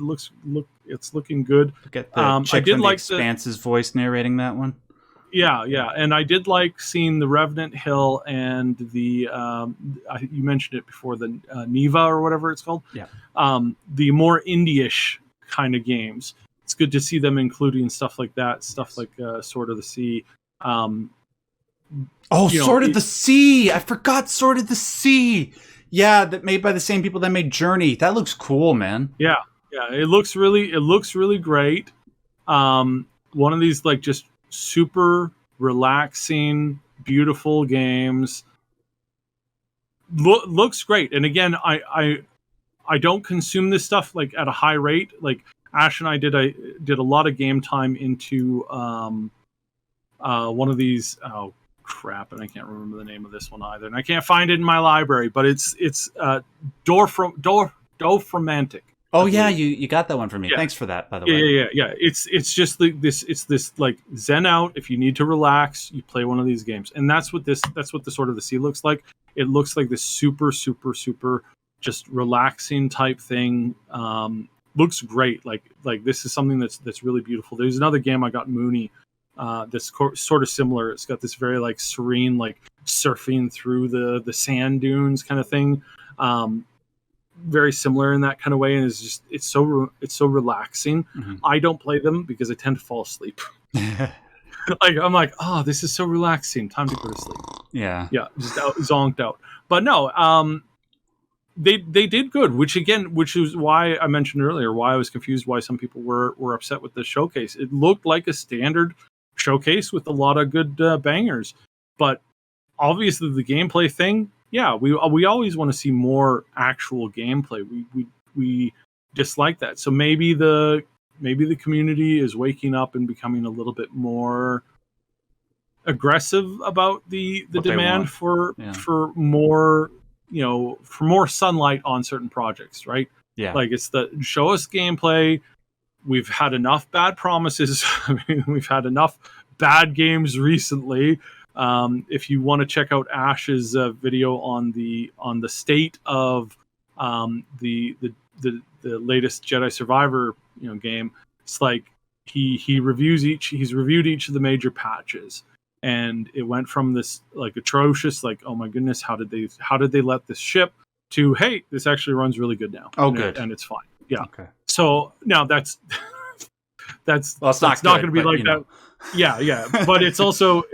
It's looking good. Get the chick from the Expanse's voice narrating that one. Yeah, and I did like seeing the Revenant Hill and the you mentioned it before, the Neva or whatever it's called. Yeah. The more indie-ish kind of games. It's good to see them including stuff like that, stuff like Sword of the Sea. Sword of the Sea! I forgot Sword of the Sea! Yeah, that made by the same people that made Journey. That looks cool, man. Yeah. It looks really great. One of these like just super relaxing, beautiful games. Looks great. And again, I don't consume this stuff like at a high rate. Like Ash and I did a lot of game time into one of these. Oh crap! And I can't remember the name of this one either, and I can't find it in my library. But it's Dorfromantic. Oh yeah, you got that one for me. Yeah. Thanks for that, by the way. Yeah. It's just this like zen out. If you need to relax, you play one of these games, and that's what the Sword of the Sea looks like. It looks like this super, super, super just relaxing type thing. looks great. Like this is something that's really beautiful. There's another game I got, Mooney, that's sort of similar. It's got this very like serene, like surfing through the sand dunes kind of thing. Very similar in that kind of way, and it's so relaxing. Mm-hmm. I don't play them because I tend to fall asleep. Like I'm like, oh, this is so relaxing. Time to go to sleep. Yeah, just zonked out. But no, they did good, which is why I mentioned earlier why I was confused why some people were upset with the showcase. It looked like a standard showcase with a lot of good bangers, but obviously the gameplay thing, yeah, we always want to see more actual gameplay. We dislike that. So maybe the community is waking up and becoming a little bit more aggressive about the demand for more, for more sunlight on certain projects, right? Yeah. Like it's show us gameplay. We've had enough bad promises. I mean, we've had enough bad games recently. If you want to check out Ash's video on the state of the latest Jedi Survivor game, it's like he's reviewed each of the major patches, and it went from this like atrocious, like, oh my goodness, how did they let this ship, to, hey, this actually runs really good now. Oh, good. And it's fine. Yeah. Okay. So now that's it's not going to be like that. Yeah. But it's also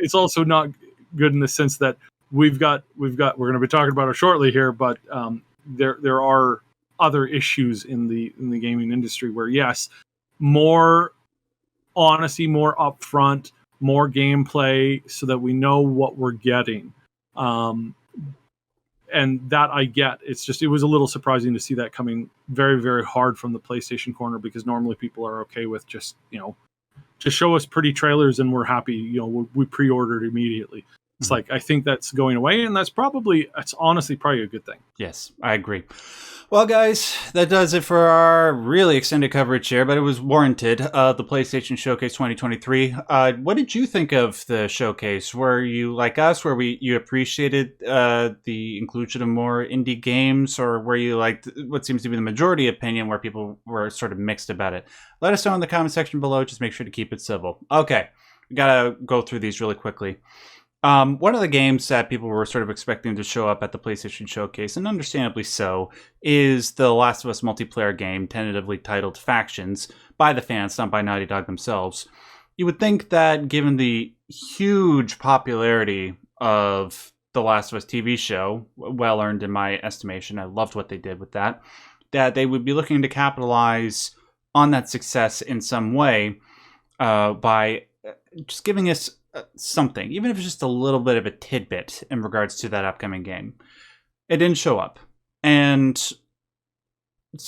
not good in the sense that we're going to be talking about it shortly here, but there are other issues in the gaming industry where, yes, more honesty, more upfront, more gameplay, so that we know what we're getting. And that I get. It was a little surprising to see that coming very, very hard from the PlayStation corner, because normally people are okay with just show us pretty trailers and we're happy. We pre-ordered immediately. It's like, I think that's going away, and that's honestly probably a good thing. Yes, I agree. Well, guys, that does it for our really extended coverage here, but it was warranted. The PlayStation Showcase 2023. What did you think of the showcase? Were you like us, where you appreciated the inclusion of more indie games, or were you like what seems to be the majority opinion, where people were sort of mixed about it? Let us know in the comment section below. Just make sure to keep it civil. Okay, we gotta go through these really quickly. One of the games that people were sort of expecting to show up at the PlayStation Showcase, and understandably so, is the Last of Us multiplayer game, tentatively titled Factions, by the fans, not by Naughty Dog themselves. You would think that, given the huge popularity of the Last of Us TV show, well earned in my estimation, I loved what they did with that they would be looking to capitalize on that success in some way by just giving us something, even if it's just a little bit of a tidbit in regards to that upcoming game. It didn't show up, and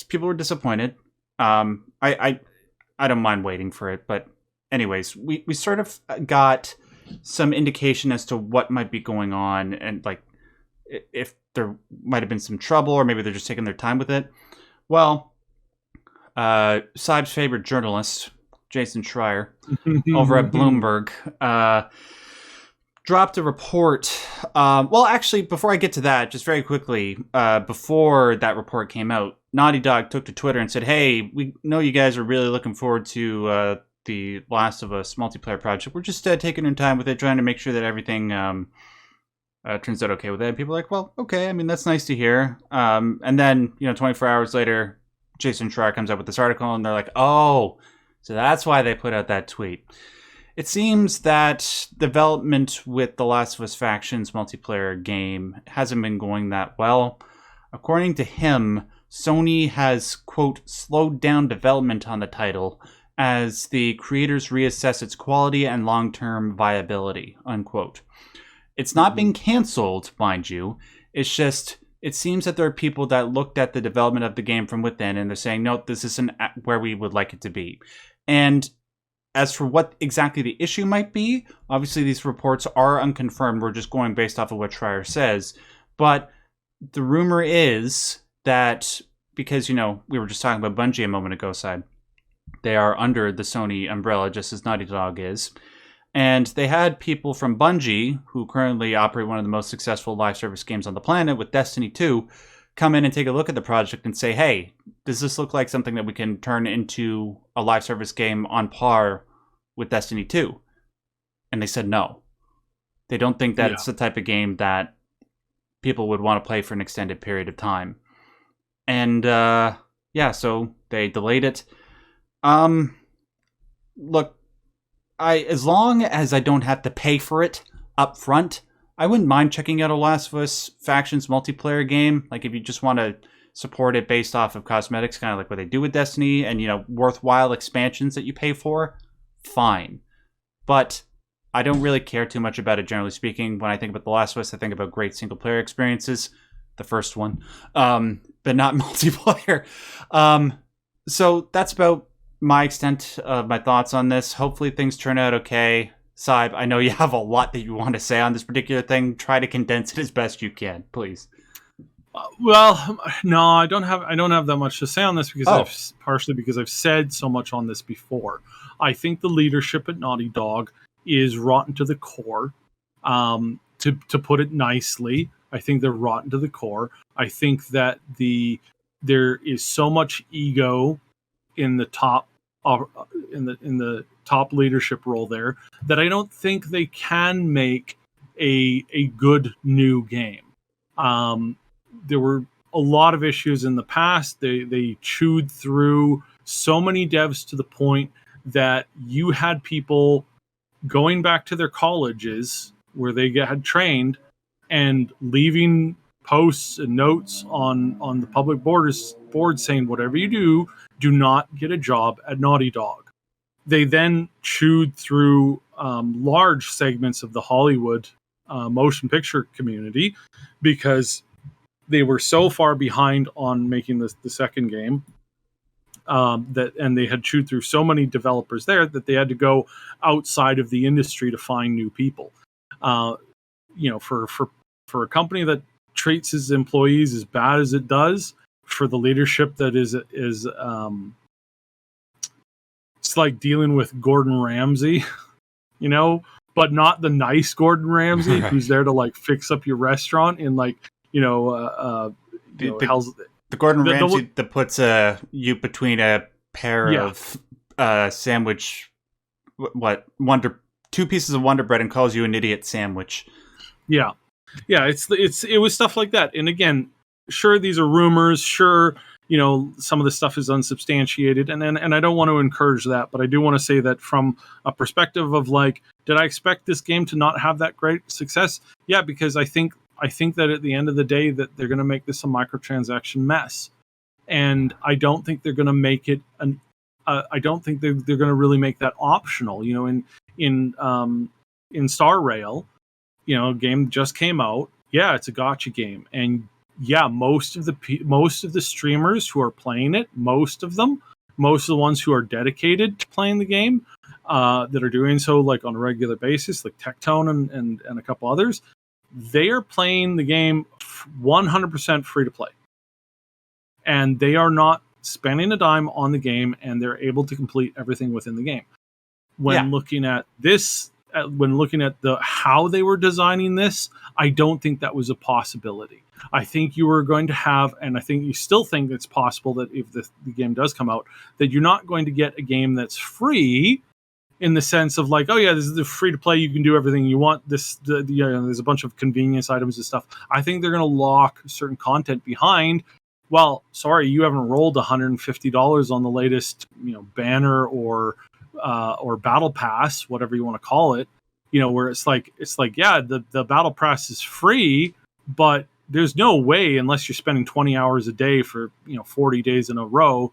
people were disappointed. I don't mind waiting for it, but anyways, we sort of got some indication as to what might be going on, and like if there might have been some trouble, or maybe they're just taking their time with it. Well, Syb's favorite journalist, Jason Schreier, over at Bloomberg, dropped a report. Well, actually, before I get to that, just very quickly, before that report came out, Naughty Dog took to Twitter and said, hey, we know you guys are really looking forward to the Last of Us multiplayer project. We're just taking our time with it, trying to make sure that everything turns out okay with it. And people are like, well, okay, I mean, that's nice to hear. And then, 24 hours later, Jason Schreier comes up with this article, and they're like, oh, so that's why they put out that tweet. It seems that development with the Last of Us Factions multiplayer game hasn't been going that well. According to him, Sony has, quote, slowed down development on the title as the creators reassess its quality and long-term viability, unquote. It's not being canceled, mind you. It's just, it seems that there are people that looked at the development of the game from within and they're saying, no, this isn't where we would like it to be. And as for what exactly the issue might be, obviously these reports are unconfirmed. We're just going based off of what Schreier says. But the rumor is that, because, we were just talking about Bungie a moment ago, Side, they are under the Sony umbrella, just as Naughty Dog is. And they had people from Bungie, who currently operate one of the most successful live service games on the planet with Destiny 2, come in and take a look at the project and say, hey, does this look like something that we can turn into a live service game on par with Destiny 2? And they said no. They don't think that it's the type of game that people would want to play for an extended period of time. And so they delayed it. Look, as long as I don't have to pay for it up front, I wouldn't mind checking out a Last of Us Factions multiplayer game. Like, if you just want to support it based off of cosmetics, kind of like what they do with Destiny, and, worthwhile expansions that you pay for, fine. But I don't really care too much about it, generally speaking. When I think about The Last of Us, I think about great single-player experiences. The first one. But not multiplayer. So that's about my extent of my thoughts on this. Hopefully things turn out okay. Syb, I know you have a lot that you want to say on this particular thing. Try to condense it as best you can, please. Well, no, I don't have that much to say on this because partially because I've said so much on this before. I think the leadership at Naughty Dog is rotten to the core. To put it nicely, I think they're rotten to the core. I think that there is so much ego in the top in the top leadership role there that I don't think they can make a good new game. There were a lot of issues in the past. They chewed through so many devs to the point that you had people going back to their colleges where they had trained and leaving posts and notes on the public board saying, whatever you do not get a job at Naughty Dog. They then chewed through large segments of the Hollywood motion picture community because they were so far behind on making the second game and they had chewed through so many developers there that they had to go outside of the industry to find new people. For a company that treats its employees as bad as it does, for the leadership that is it's like dealing with Gordon Ramsay, but not the nice Gordon Ramsay who's there to like fix up your restaurant in like the Gordon Ramsay that puts you between a pair of sandwich, two pieces of Wonder Bread and calls you an idiot sandwich. Yeah. It was stuff like that. And again, sure, these are rumors. Sure, some of the stuff is unsubstantiated, and I don't want to encourage that, but I do want to say that from a perspective of like, did I expect this game to not have that great success? Yeah, because I think that at the end of the day that they're going to make this a microtransaction mess, and I don't think they're going to make it I don't think they're going to really make that optional. In Star Rail, a game just came out. Yeah, it's a gacha game, and yeah, most of the streamers who are playing it, most of the ones who are dedicated to playing the game, that are doing so like on a regular basis, like Tectone and a couple others, they are playing the game 100% free to play, and they are not spending a dime on the game, and they're able to complete everything within the game. When looking at this, when looking at how they were designing this, I don't think that was a possibility. I think you were going to have, and I think you still think it's possible that if the game does come out, that you're not going to get a game that's free in the sense of like, oh yeah, this is free to play, you can do everything you want. There's a bunch of convenience items and stuff. I think they're going to lock certain content behind. Well, sorry, you haven't rolled $150 on the latest, banner or battle pass, whatever you want to call it. Where it's like, yeah, the battle pass is free, but there's no way, unless you're spending 20 hours a day for 40 days in a row,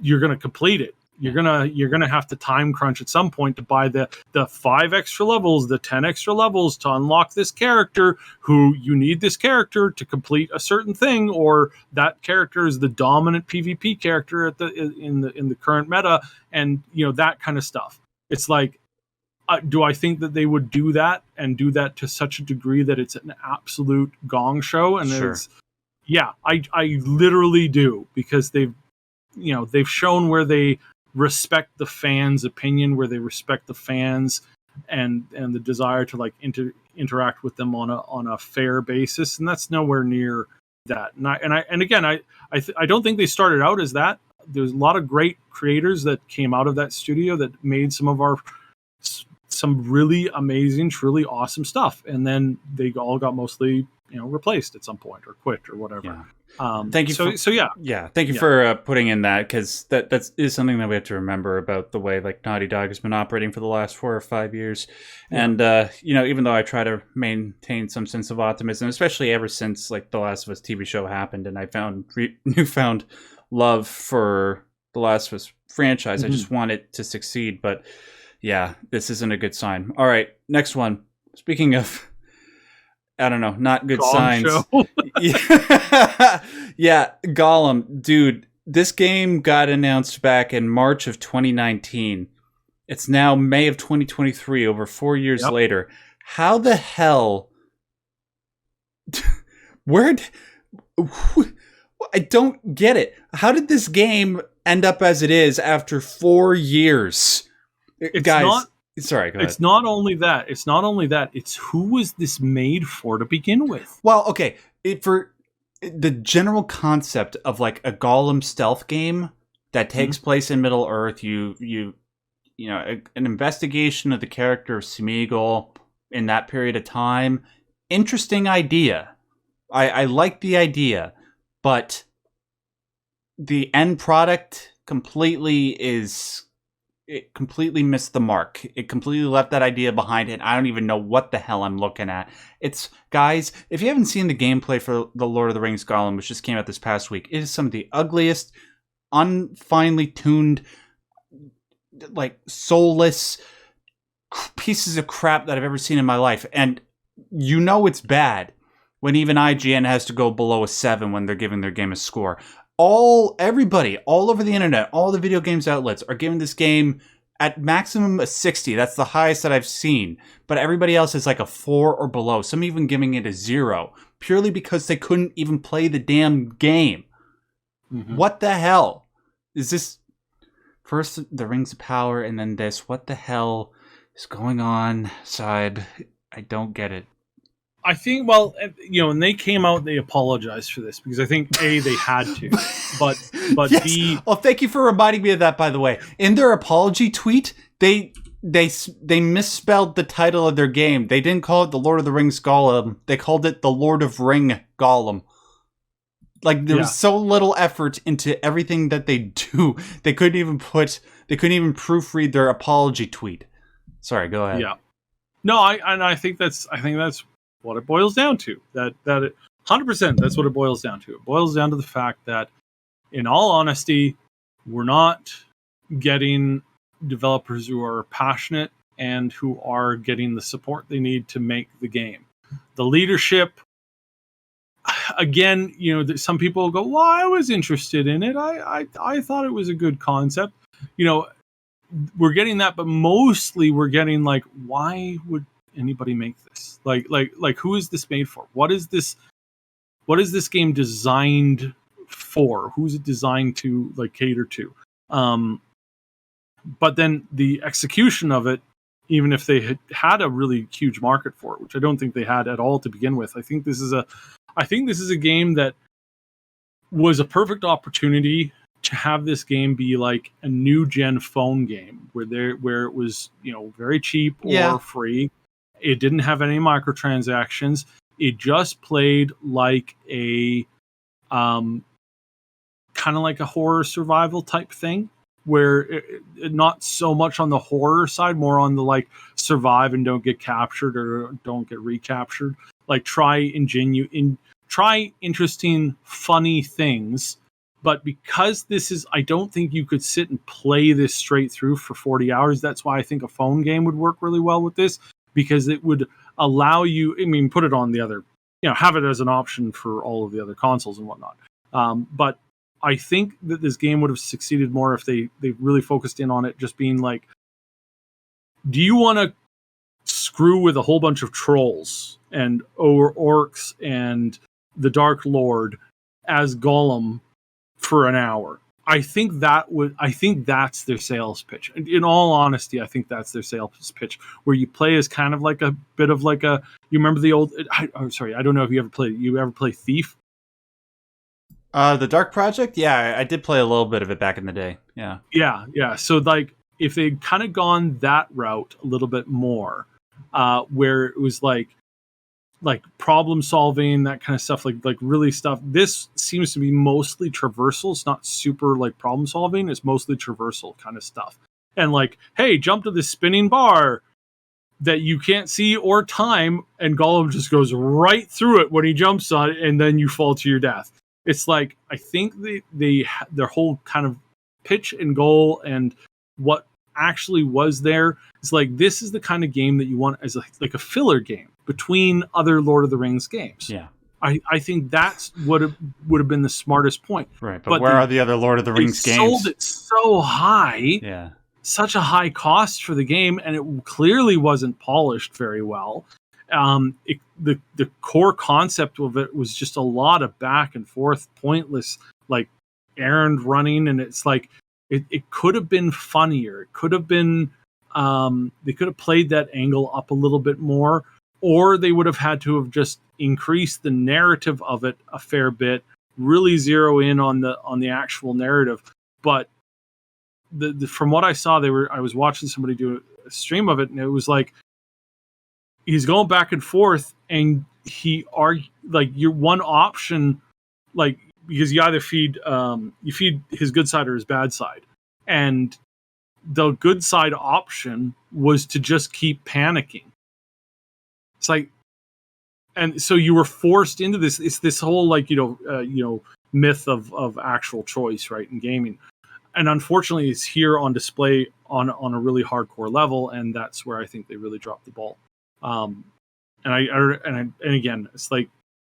you're going to complete it. You're gonna have to time crunch at some point to buy the 5 extra levels, the 10 extra levels to unlock this character. Who you need this character to complete a certain thing, or that character is the dominant PvP character in the current meta, and that kind of stuff. It's like, do I think that they would do that and do that to such a degree that it's an absolute gong show? And sure. I literally do, because they've shown where they respect the fans' opinion, where they respect the fans and the desire to like interact with them on a fair basis, and that's nowhere near that. And again, I don't think they started out as that. There's a lot of great creators that came out of that studio that made some really amazing, truly awesome stuff, and then they all got mostly replaced at some point or quit or whatever. Yeah. Thank you. Thank you Yeah. for putting in that, because that is something that we have to remember about the way like Naughty Dog has been operating for the last 4 or 5 years. Yeah. And even though I try to maintain some sense of optimism, especially ever since like the Last of Us TV show happened, and I found newfound love for the Last of Us franchise, I just want it to succeed. But yeah, this isn't a good sign. All right, next one. Speaking of, I don't know, not good signs. Yeah, Gollum. Dude, this game got announced back in March of 2019. It's now May of 2023, over 4 years later. How the hell... I don't get it. How did this game end up as it is after 4 years? Guys... Sorry, go ahead. It's not only that. It's who was this made for to begin with? Well, okay. For the general concept of like a Gollum stealth game that takes place in Middle Earth, an investigation of the character of Smeagol in that period of time. Interesting idea. I like the idea, but the end product it completely missed the mark. It completely left that idea behind it. I don't even know what the hell I'm looking at. Guys, if you haven't seen the gameplay for the Lord of the Rings Gollum, which just came out this past week, it is some of the ugliest, unfinely tuned, like soulless pieces of crap that I've ever seen in my life. And it's bad when even IGN has to go below a 7 when they're giving their game a score. Everybody all over the internet, all the video games outlets are giving this game at maximum a 60. That's the highest that I've seen. But everybody else is like a 4 or below. Some even giving it a 0, purely because they couldn't even play the damn game. What the hell? Is this first the Rings of Power and then this? What the hell is going on, Syb? I don't get it. I think, when they came out, they apologized for this because I think A, they had to, but yes. B. Well, thank you for reminding me of that, by the way. In their apology tweet, they misspelled the title of their game. They didn't call it The Lord of the Rings Gollum. They called it The Lord of Ring Gollum. Like, there was so little effort into everything that they do. They couldn't even proofread their apology tweet. Sorry, go ahead. Yeah. No, I think that's what it boils down to. That 100%, that's what it boils down to. It boils down to the fact that, in all honesty, we're not getting developers who are passionate and who are getting the support they need to make the game. The leadership, again, some people go, well, I was interested in it. I thought it was a good concept. We're getting that, but mostly we're getting like, why would anybody make this? Like who is this made for? What is this game designed for? Who's it designed to like cater to? But then the execution of it, even if they had a really huge market for it, which I don't think they had at all to begin with. I think this is a game that was a perfect opportunity to have this game be like a new gen phone game where it was, very cheap or free. It didn't have any microtransactions. It just played like a kind of like a horror survival type thing, where it not so much on the horror side, more on the like survive and don't get captured or don't get recaptured. Like try interesting, funny things. But because I don't think you could sit and play this straight through for 40 hours. That's why I think a phone game would work really well with this, because it would allow you, put it on the other, have it as an option for all of the other consoles and whatnot. But I think that this game would have succeeded more if they really focused in on it just being like, do you want to screw with a whole bunch of trolls and orcs and the Dark Lord as Gollum for an hour? I think that's their sales pitch. In all honesty, I think that's their sales pitch, where you play as kind of like a bit of like you remember the old, I don't know if you ever played Thief? The Dark Project? Yeah, I did play a little bit of it back in the day. Yeah. Yeah. So like if they'd kind of gone that route a little bit more, where it was like problem solving, that kind of stuff, like really stuff. This seems to be mostly traversal. It's not super like problem solving. It's mostly traversal kind of stuff. And like, hey, jump to this spinning bar that you can't see or time, and Gollum just goes right through it when he jumps on it, and then you fall to your death. It's like, I think their whole kind of pitch and goal and what actually was there is like, this is the kind of game that you want as like a filler game between other Lord of the Rings games. Yeah. I think that's what would have been the smartest point. Right, but where are the other Lord of the Rings games? They sold it so high. Yeah. Such a high cost for the game, and it clearly wasn't polished very well. The core concept of it was just a lot of back and forth, pointless, like errand running, and it's like it could have been funnier. It could have been they could have played that angle up a little bit more, or they would have had to have just increased the narrative of it a fair bit, really zero in on the actual narrative. But from what I saw, I was watching somebody do a stream of it, and it was like he's going back and forth, and like your one option, like, because you either feed his good side or his bad side, and the good side option was to just keep panicking. It's like, and so you were forced into this. It's this whole like myth of actual choice, right, in gaming. And unfortunately, it's here on display on a really hardcore level, and that's where I think they really dropped the ball. And again, it's like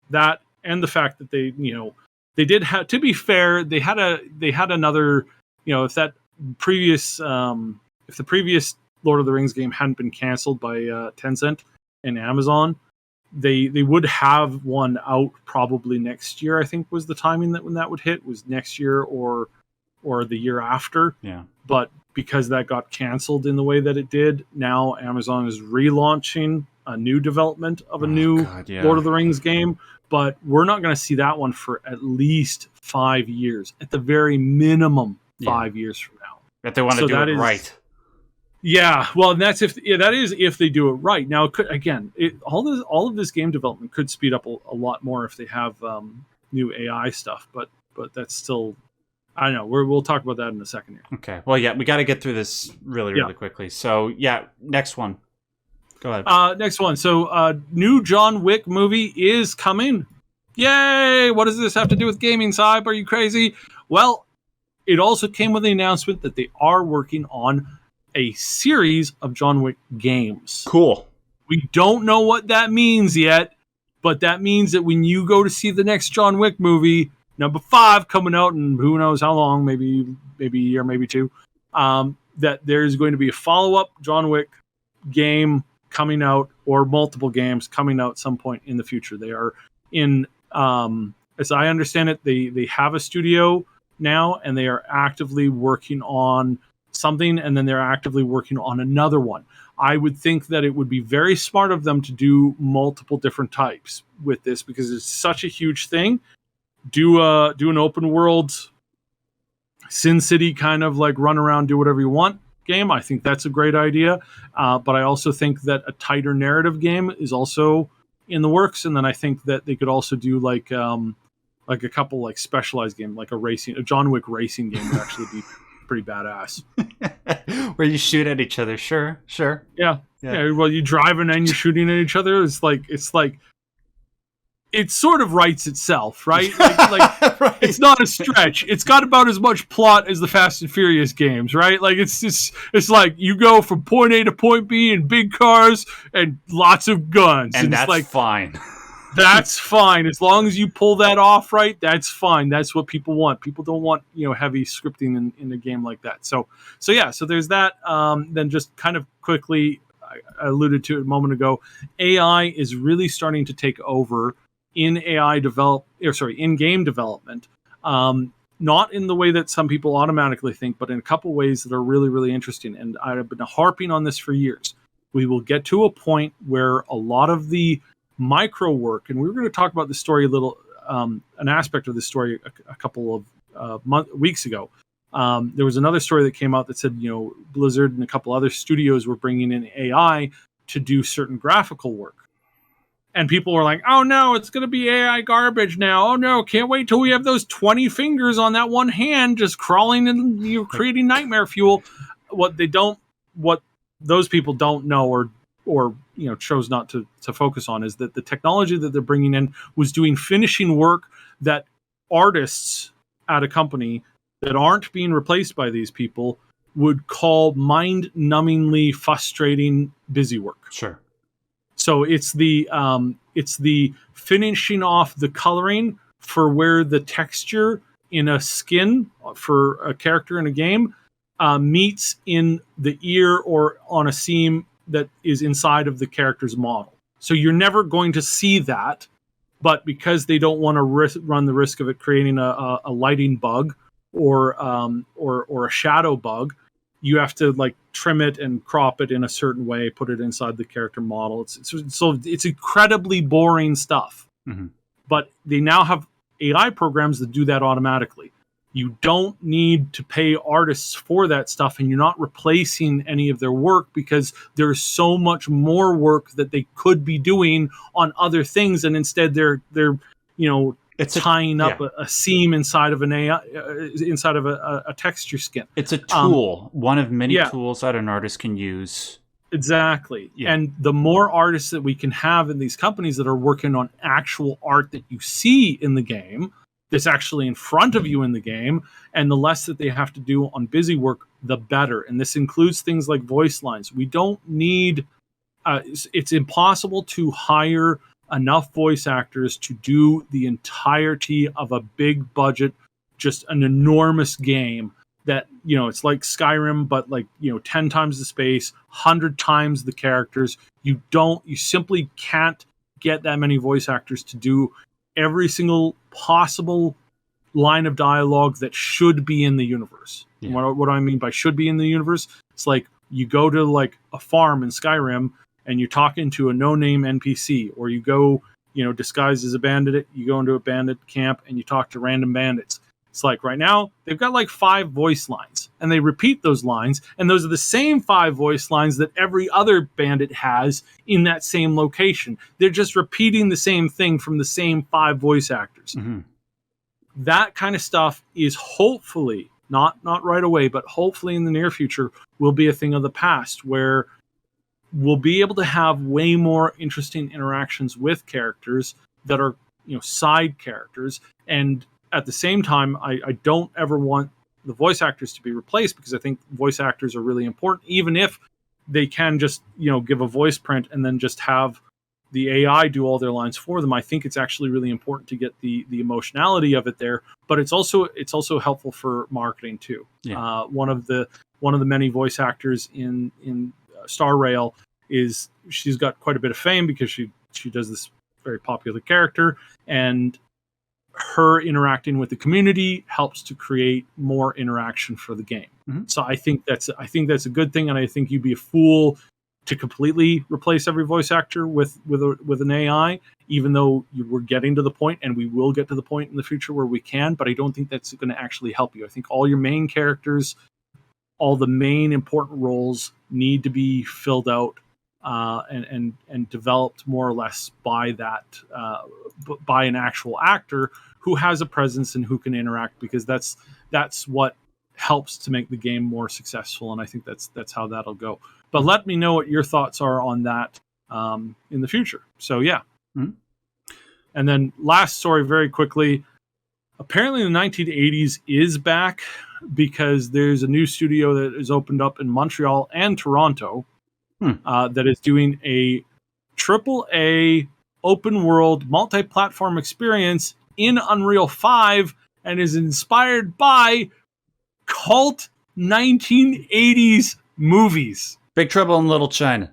that, and the fact that they did have, to be fair, they had another, if the previous Lord of the Rings game hadn't been canceled by Tencent and Amazon, they would have one out probably next year. I think was the timing that when that would hit, was next year or the year after. Yeah. But because that got canceled in the way that it did, now Amazon is relaunching a new development of a Lord of the Rings game. But we're not going to see that one for at least 5 years, at the very minimum 5 years from now. If they want to do it right. Yeah, well, and that's if they do it right. Now, it could, again, all of this game development could speed up a lot more if they have new AI stuff. But that's still, I don't know. We'll talk about that in a second here. Okay. Well, yeah, we got to get through this really quickly. So, yeah, next one. Go ahead. Next one. So, new John Wick movie is coming. Yay! What does this have to do with gaming, Syb? Are you crazy? Well, it also came with the announcement that they are working on a series of John Wick games. Cool. We don't know what that means yet, but that means that when you go to see the next John Wick movie, number 5 coming out in who knows how long, maybe a year, maybe 2, that there's going to be a follow-up John Wick game coming out, or multiple games coming out some point in the future. They are in, as I understand it, they have a studio now, and they are actively working on something, and then they're actively working on another one. I would think that it would be very smart of them to do multiple different types with this, because it's such a huge thing. Do an open world Sin City kind of like run around, do whatever you want game. I think that's a great idea. But I also think that a tighter narrative game is also in the works. And then I think that they could also do like a couple like specialized game, like a John Wick racing game would actually be pretty badass. Where you shoot at each other. Sure. Yeah. Well, you driving and you're shooting at each other. It's like it sort of writes itself, right? Like right. It's not a stretch. It's got about as much plot as the Fast and Furious games, right? Like it's like you go from point A to point B in big cars and lots of guns, and that's it's like, fine. That's fine as long as you pull that off right. That's fine. That's what people want. People don't want heavy scripting in a game like that. So there's that. Then just kind of quickly, I alluded to it a moment ago. AI is really starting to take over in in game development. Not in the way that some people automatically think, but in a couple ways that are really, really interesting. And I've been harping on this for years. We will get to a point where a lot of the micro work, and we were going to talk about the story a little an aspect of this story a couple of weeks ago. There was another story that came out that said, Blizzard and a couple other studios were bringing in AI to do certain graphical work. And people were like, oh no, it's going to be AI garbage now. Oh no, can't wait till we have those 20 fingers on that one hand just crawling and creating nightmare fuel. What those people don't know or chose not to focus on is that the technology that they're bringing in was doing finishing work that artists at a company that aren't being replaced by these people would call mind-numbingly frustrating busy work. Sure. So it's the finishing off the coloring for where the texture in a skin for a character in a game meets in the ear or on a seam that is inside of the character's model. So you're never going to see that, but because they don't want to run the risk of it creating a lighting bug or a shadow bug, you have to like trim it and crop it in a certain way, put it inside the character model. It's incredibly boring stuff. Mm-hmm. But they now have AI programs that do that automatically. You don't need to pay artists for that stuff, and you're not replacing any of their work because there's so much more work that they could be doing on other things, and instead they're tying up a seam inside of an AI, inside of a texture skin. It's a tool, one of many tools that an artist can use. Exactly. Yeah. And the more artists that we can have in these companies that are working on actual art that you see in the game, that's actually in front of you in the game, and the less that they have to do on busy work, the better. And this includes things like voice lines. We don't need, it's impossible to hire enough voice actors to do the entirety of a big budget, just an enormous game that, it's like Skyrim, but 10 times the space, 100 times the characters. You simply can't get that many voice actors to do every single possible line of dialogue that should be in the universe. Yeah. What do I mean by should be in the universe? It's like you go to like a farm in Skyrim and you're talking to a no-name NPC, or you go, disguised as a bandit, you go into a bandit camp and you talk to random bandits. It's like right now they've got like 5 voice lines, and they repeat those lines, and those are the same 5 voice lines that every other bandit has in that same location. They're just repeating the same thing from the same 5 voice actors. Mm-hmm. That kind of stuff is hopefully, not right away, but hopefully in the near future, will be a thing of the past, where we'll be able to have way more interesting interactions with characters that are, side characters. And at the same time, I don't ever want the voice actors to be replaced, because I think voice actors are really important, even if they can just, give a voice print and then just have the AI do all their lines for them. I think it's actually really important to get the emotionality of it there, but it's also helpful for marketing too. Yeah. One of the many voice actors in Star Rail she's got quite a bit of fame because she does this very popular character, and her interacting with the community helps to create more interaction for the game. Mm-hmm. So I think that's a good thing, and I think you'd be a fool to completely replace every voice actor with an AI, even though we're getting to the point, and we will get to the point in the future where we can, but I don't think that's going to actually help you. I think all your main characters, all the main important roles need to be filled out and developed more or less by by an actual actor who has a presence and who can interact, because that's what helps to make the game more successful. And I think that's how that'll go. But let me know what your thoughts are on that in the future. So yeah. Mm-hmm. And then last story very quickly. Apparently the 1980s is back, because there's a new studio that is opened up in Montreal and Toronto that is doing a AAA open world multi-platform experience in Unreal 5, and is inspired by cult 1980s movies. Big Trouble in Little China.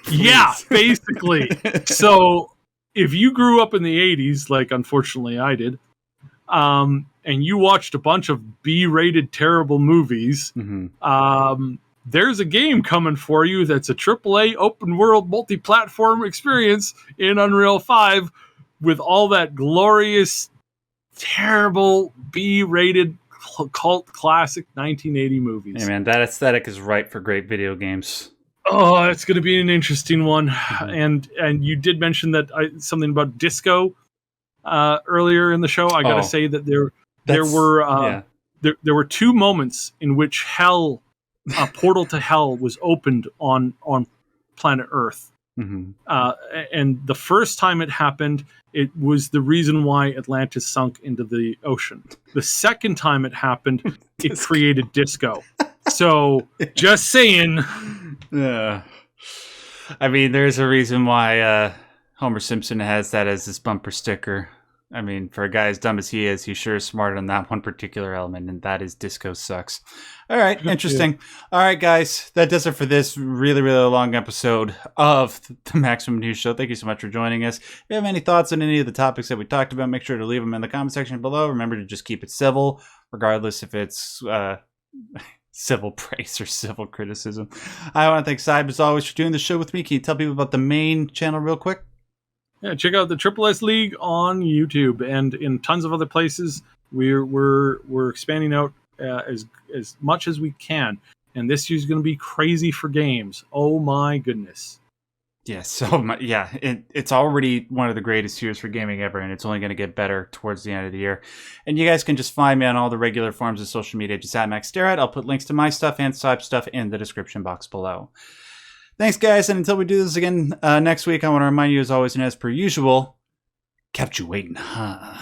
Yeah, basically. So if you grew up in the 80s, like unfortunately I did, and you watched a bunch of B-rated terrible movies, Mm-hmm. There's a game coming for you that's a AAA open world multi-platform experience in Unreal 5 with all that glorious, terrible B-rated cult classic 1980 movies. Hey man, that aesthetic is right for great video games. Oh, it's going to be an interesting one. And you did mention that something about disco earlier in the show. I got to say that there were two moments in which hell, a portal to hell, was opened on planet Earth. Mm-hmm. And the first time it happened, it was the reason why Atlantis sunk into the ocean. The second time it happened, it created disco. So, just saying. Yeah. I mean, there's a reason why Homer Simpson has that as his bumper sticker. I mean, for a guy as dumb as he is, he's sure smart on that one particular element, and that is disco sucks. All right, interesting. Yeah. All right, guys, that does it for this really, really long episode of the Maximum News Show. Thank you so much for joining us. If you have any thoughts on any of the topics that we talked about, make sure to leave them in the comment section below. Remember to just keep it civil, regardless if it's civil praise or civil criticism. I want to thank Syb, as always, for doing the show with me. Can you tell people about the main channel real quick? Yeah, check out the Triple S League on YouTube and in tons of other places. We're expanding out as much as we can, and this year's going to be crazy for games. Oh my goodness! It's already one of the greatest years for gaming ever, and it's only going to get better towards the end of the year. And you guys can just find me on all the regular forms of social media, just at Max Derrat. I'll put links to my stuff and Syb stuff in the description box below. Thanks, guys, and until we do this again next week, I want to remind you, as always and as per usual, kept you waiting, huh?